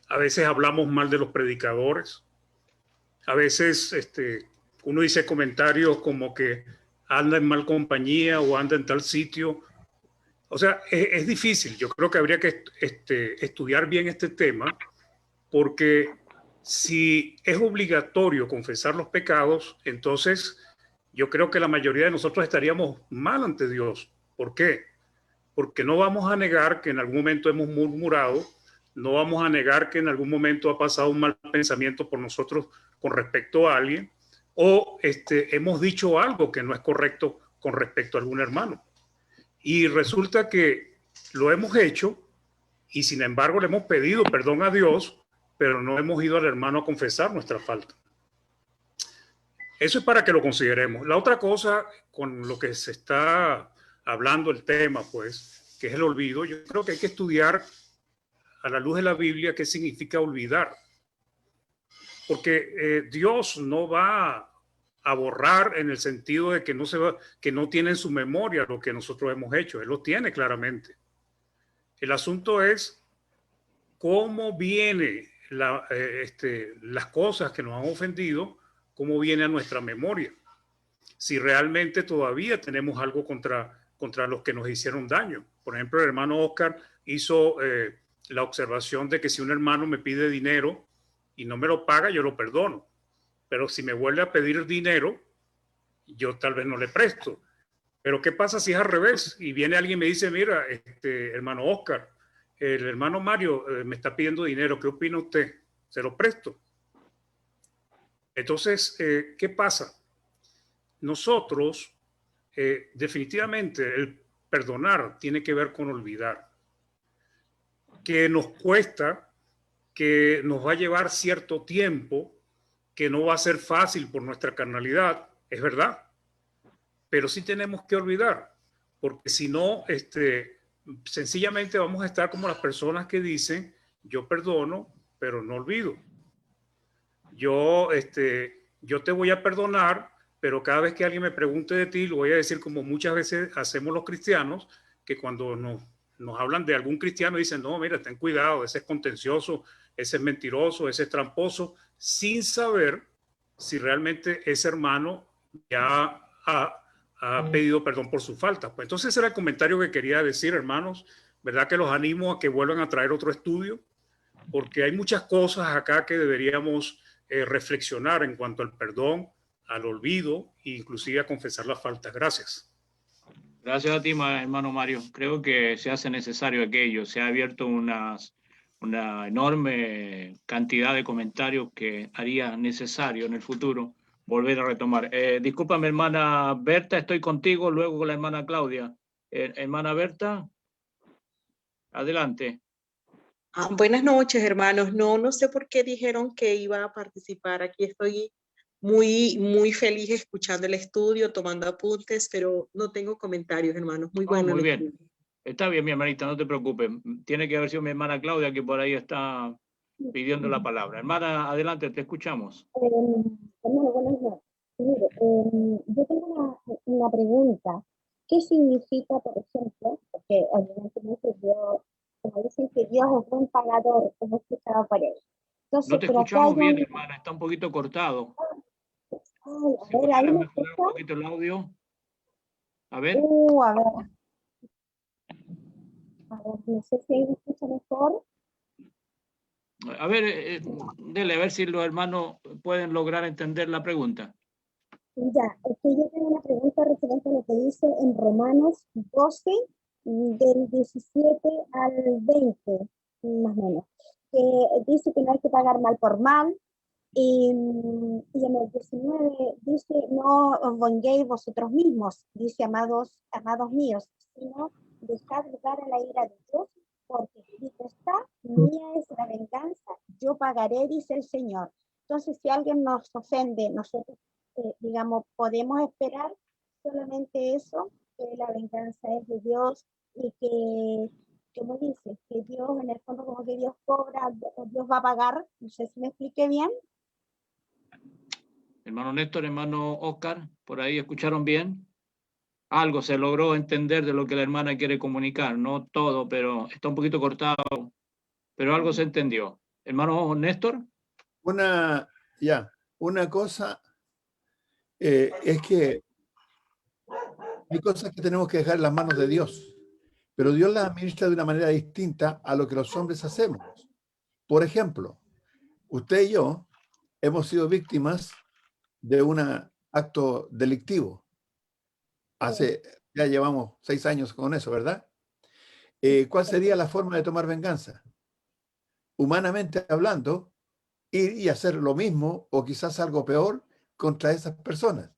Speaker 11: A veces hablamos mal de los predicadores. A veces uno dice comentarios como que anda en mal compañía o anda en tal sitio. O sea, es difícil. Yo creo que habría que estudiar bien este tema, porque si es obligatorio confesar los pecados, entonces yo creo que la mayoría de nosotros estaríamos mal ante Dios. ¿Por qué? Porque no vamos a negar que en algún momento hemos murmurado, no vamos a negar que en algún momento ha pasado un mal pensamiento por nosotros con respecto a alguien, o hemos dicho algo que no es correcto con respecto a algún hermano. Y resulta que lo hemos hecho y sin embargo le hemos pedido perdón a Dios, pero no hemos ido al hermano a confesar nuestra falta. Eso es para que lo consideremos. La otra cosa con lo que se está hablando el tema, pues, que es el olvido, yo creo que hay que estudiar a la luz de la Biblia qué significa olvidar. Porque Dios no va a borrar en el sentido de que que no tiene en su memoria lo que nosotros hemos hecho. Él lo tiene claramente. El asunto es cómo viene las cosas que nos han ofendido, cómo viene a nuestra memoria. Si realmente todavía tenemos algo contra los que nos hicieron daño. Por ejemplo, el hermano Oscar hizo la observación de que si un hermano me pide dinero y no me lo paga, yo lo perdono. Pero si me vuelve a pedir dinero, yo tal vez no le presto. Pero ¿qué pasa si es al revés? Y viene alguien y me dice, mira, hermano Oscar, el hermano Mario me está pidiendo dinero, ¿qué opina usted? Se lo presto. Entonces, ¿qué pasa? Nosotros, definitivamente, el perdonar tiene que ver con olvidar. Que nos cuesta, que nos va a llevar cierto tiempo, que no va a ser fácil por nuestra carnalidad, es verdad. Pero sí tenemos que olvidar, porque si no, sencillamente vamos a estar como las personas que dicen, yo perdono, pero no olvido. Yo te voy a perdonar, pero cada vez que alguien me pregunte de ti, lo voy a decir como muchas veces hacemos los cristianos, que cuando nos hablan de algún cristiano dicen, no, mira, ten cuidado, ese es contencioso, ese es mentiroso, ese es tramposo, sin saber si realmente ese hermano ya ha pedido perdón por su falta. Pues entonces ese era el comentario que quería decir, hermanos, ¿verdad? Que los animo a que vuelvan a traer otro estudio, porque hay muchas cosas acá que deberíamos reflexionar en cuanto al perdón, al olvido e inclusive a confesar las faltas. Gracias.
Speaker 1: Gracias a ti, hermano Mario. Creo que se hace necesario aquello. Se ha abierto una enorme cantidad de comentarios que haría necesario en el futuro volver a retomar. Discúlpame, hermana Berta, estoy contigo, luego con la hermana Claudia. Hermana Berta, adelante.
Speaker 12: Buenas noches, hermanos. No sé por qué dijeron que iba a participar. Aquí estoy muy feliz escuchando el estudio, tomando apuntes, pero no tengo comentarios, hermanos. Muy bueno.
Speaker 1: Muy bien. Está bien, mi hermanita, no te preocupes. Tiene que haber sido mi hermana Claudia que por ahí está pidiendo la palabra. Hermana, adelante, te escuchamos.
Speaker 13: Hermano, buenas noches. Mire, yo tengo una pregunta. ¿Qué significa, por ejemplo, porque evidentemente Dios, como dicen que Dios es buen pagador, como he escuchado por él? Entonces,
Speaker 1: no te escuchamos bien, hermana, está un poquito cortado.
Speaker 13: A ver, ahí me escucha.
Speaker 1: Un poquito el audio. A ver.
Speaker 13: A ver, no sé si ahí me escucha mejor.
Speaker 1: A ver, dele, a ver si los hermanos pueden lograr entender la pregunta.
Speaker 13: Ya, es que yo tengo una pregunta referente a lo que dice en Romanos 12, del 17 al 20, más o menos. Que dice que no hay que pagar mal por mal, Y en el 19 dice, no os venguéis vosotros mismos, dice, amados míos, sino dejad lugar a la ira de Dios, porque escrito está, mía es la venganza, yo pagaré, dice el Señor. Entonces, si alguien nos ofende, nosotros, digamos, podemos esperar solamente eso, que la venganza es de Dios y que, como dice, que Dios, en el fondo, como que Dios cobra, Dios va a pagar. No sé si me expliqué bien.
Speaker 1: Hermano Néstor, hermano Oscar, ¿por ahí escucharon bien? Algo se logró entender de lo que la hermana quiere comunicar, no todo, pero está un poquito cortado, pero algo se entendió. Hermano Néstor.
Speaker 4: Una cosa es que hay cosas que tenemos que dejar en las manos de Dios, pero Dios las administra de una manera distinta a lo que los hombres hacemos. Por ejemplo, usted y yo hemos sido víctimas de un acto delictivo. Ya llevamos 6 años con eso, ¿verdad? ¿Cuál sería la forma de tomar venganza? Humanamente hablando, ir y hacer lo mismo o quizás algo peor contra esas personas.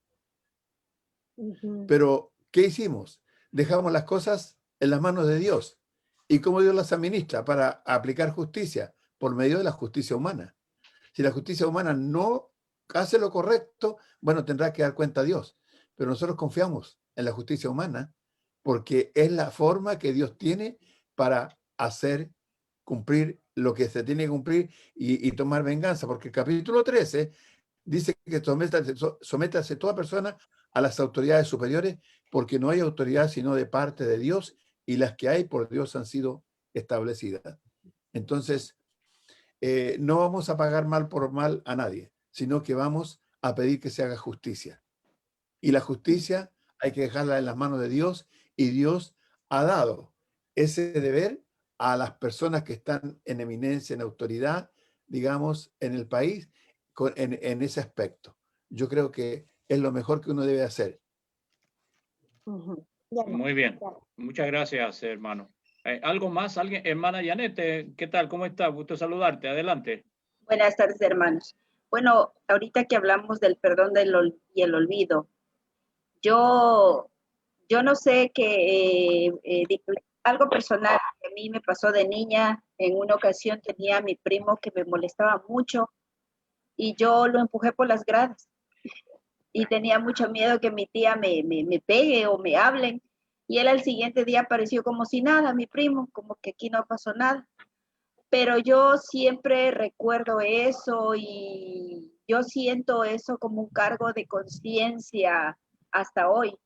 Speaker 4: Pero, ¿qué hicimos? Dejamos las cosas en las manos de Dios. ¿Y cómo Dios las administra? Para aplicar justicia por medio de la justicia humana. Si la justicia humana no hace lo correcto, bueno, tendrá que dar cuenta a Dios. Pero nosotros confiamos en la justicia humana porque es la forma que Dios tiene para hacer cumplir lo que se tiene que cumplir y tomar venganza. Porque el capítulo 13 dice que sométase toda persona a las autoridades superiores, porque no hay autoridad sino de parte de Dios, y las que hay por Dios han sido establecidas. Entonces, no vamos a pagar mal por mal a nadie, sino que vamos a pedir que se haga justicia. Y la justicia hay que dejarla en las manos de Dios, y Dios ha dado ese deber a las personas que están en eminencia, en autoridad, digamos, en el país, en ese aspecto. Yo creo que es lo mejor que uno debe hacer.
Speaker 1: Muy bien. Muchas gracias, hermano. ¿Algo más? ¿Alguien? Hermana Yanete, ¿qué tal? ¿Cómo está? Gusto saludarte. Adelante.
Speaker 14: Buenas tardes, hermanos. Bueno, ahorita que hablamos del perdón y el olvido, yo no sé que algo personal que a mí me pasó de niña. En una ocasión tenía a mi primo que me molestaba mucho y yo lo empujé por las gradas y tenía mucho miedo que mi tía me pegue o me hablen, y él al siguiente día apareció como si nada, mi primo, como que aquí no pasó nada. Pero yo siempre recuerdo eso y yo siento eso como un cargo de conciencia hasta hoy.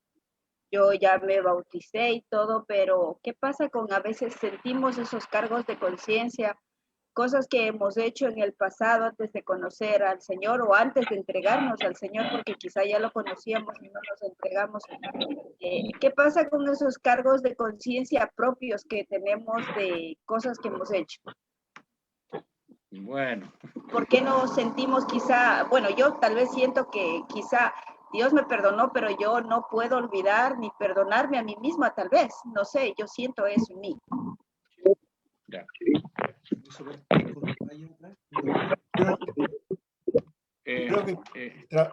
Speaker 14: Yo ya me bauticé y todo, pero ¿qué pasa con a veces sentimos esos cargos de conciencia? Cosas que hemos hecho en el pasado antes de conocer al Señor o antes de entregarnos al Señor, porque quizá ya lo conocíamos y no nos entregamos. ¿Qué pasa con esos cargos de conciencia propios que tenemos de cosas que hemos hecho?
Speaker 1: Bueno.
Speaker 14: ¿Por qué no sentimos quizá, bueno, yo tal vez siento que quizá Dios me perdonó, pero yo no puedo olvidar ni perdonarme a mí misma, tal vez, no sé, yo siento eso en mí.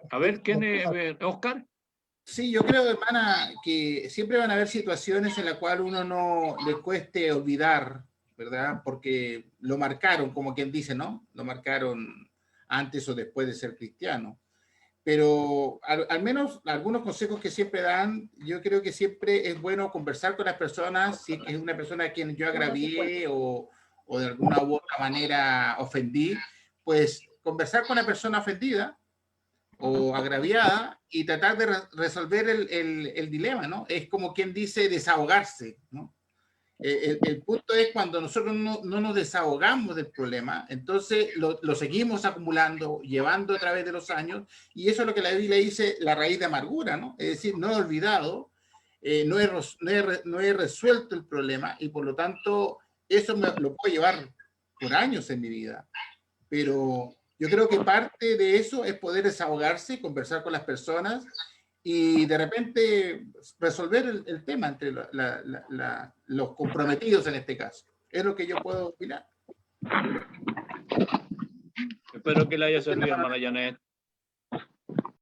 Speaker 1: A ver, ¿quién es? ¿Oscar?
Speaker 3: Sí, yo creo, hermana, que siempre van a haber situaciones en las cuales uno no le cueste olvidar, ¿verdad? Porque lo marcaron, como quien dice, ¿no? Lo marcaron antes o después de ser cristiano. Pero al menos algunos consejos que siempre dan, yo creo que siempre es bueno conversar con las personas, si es una persona a quien yo agravié o de alguna u otra manera ofendí, pues conversar con la persona ofendida o agraviada y tratar de resolver el dilema, ¿no? Es como quien dice desahogarse, ¿no? El punto es cuando nosotros no nos desahogamos del problema, entonces lo seguimos acumulando, llevando a través de los años, y eso es lo que la Biblia dice, la raíz de amargura, ¿no? Es decir, no he olvidado, no he resuelto el problema, y por lo tanto eso lo puedo llevar por años en mi vida. Pero yo creo que parte de eso es poder desahogarse, conversar con las personas y de repente resolver el tema entre los comprometidos en este caso. Es lo que yo puedo opinar.
Speaker 1: Espero que le haya servido, hermana Janet.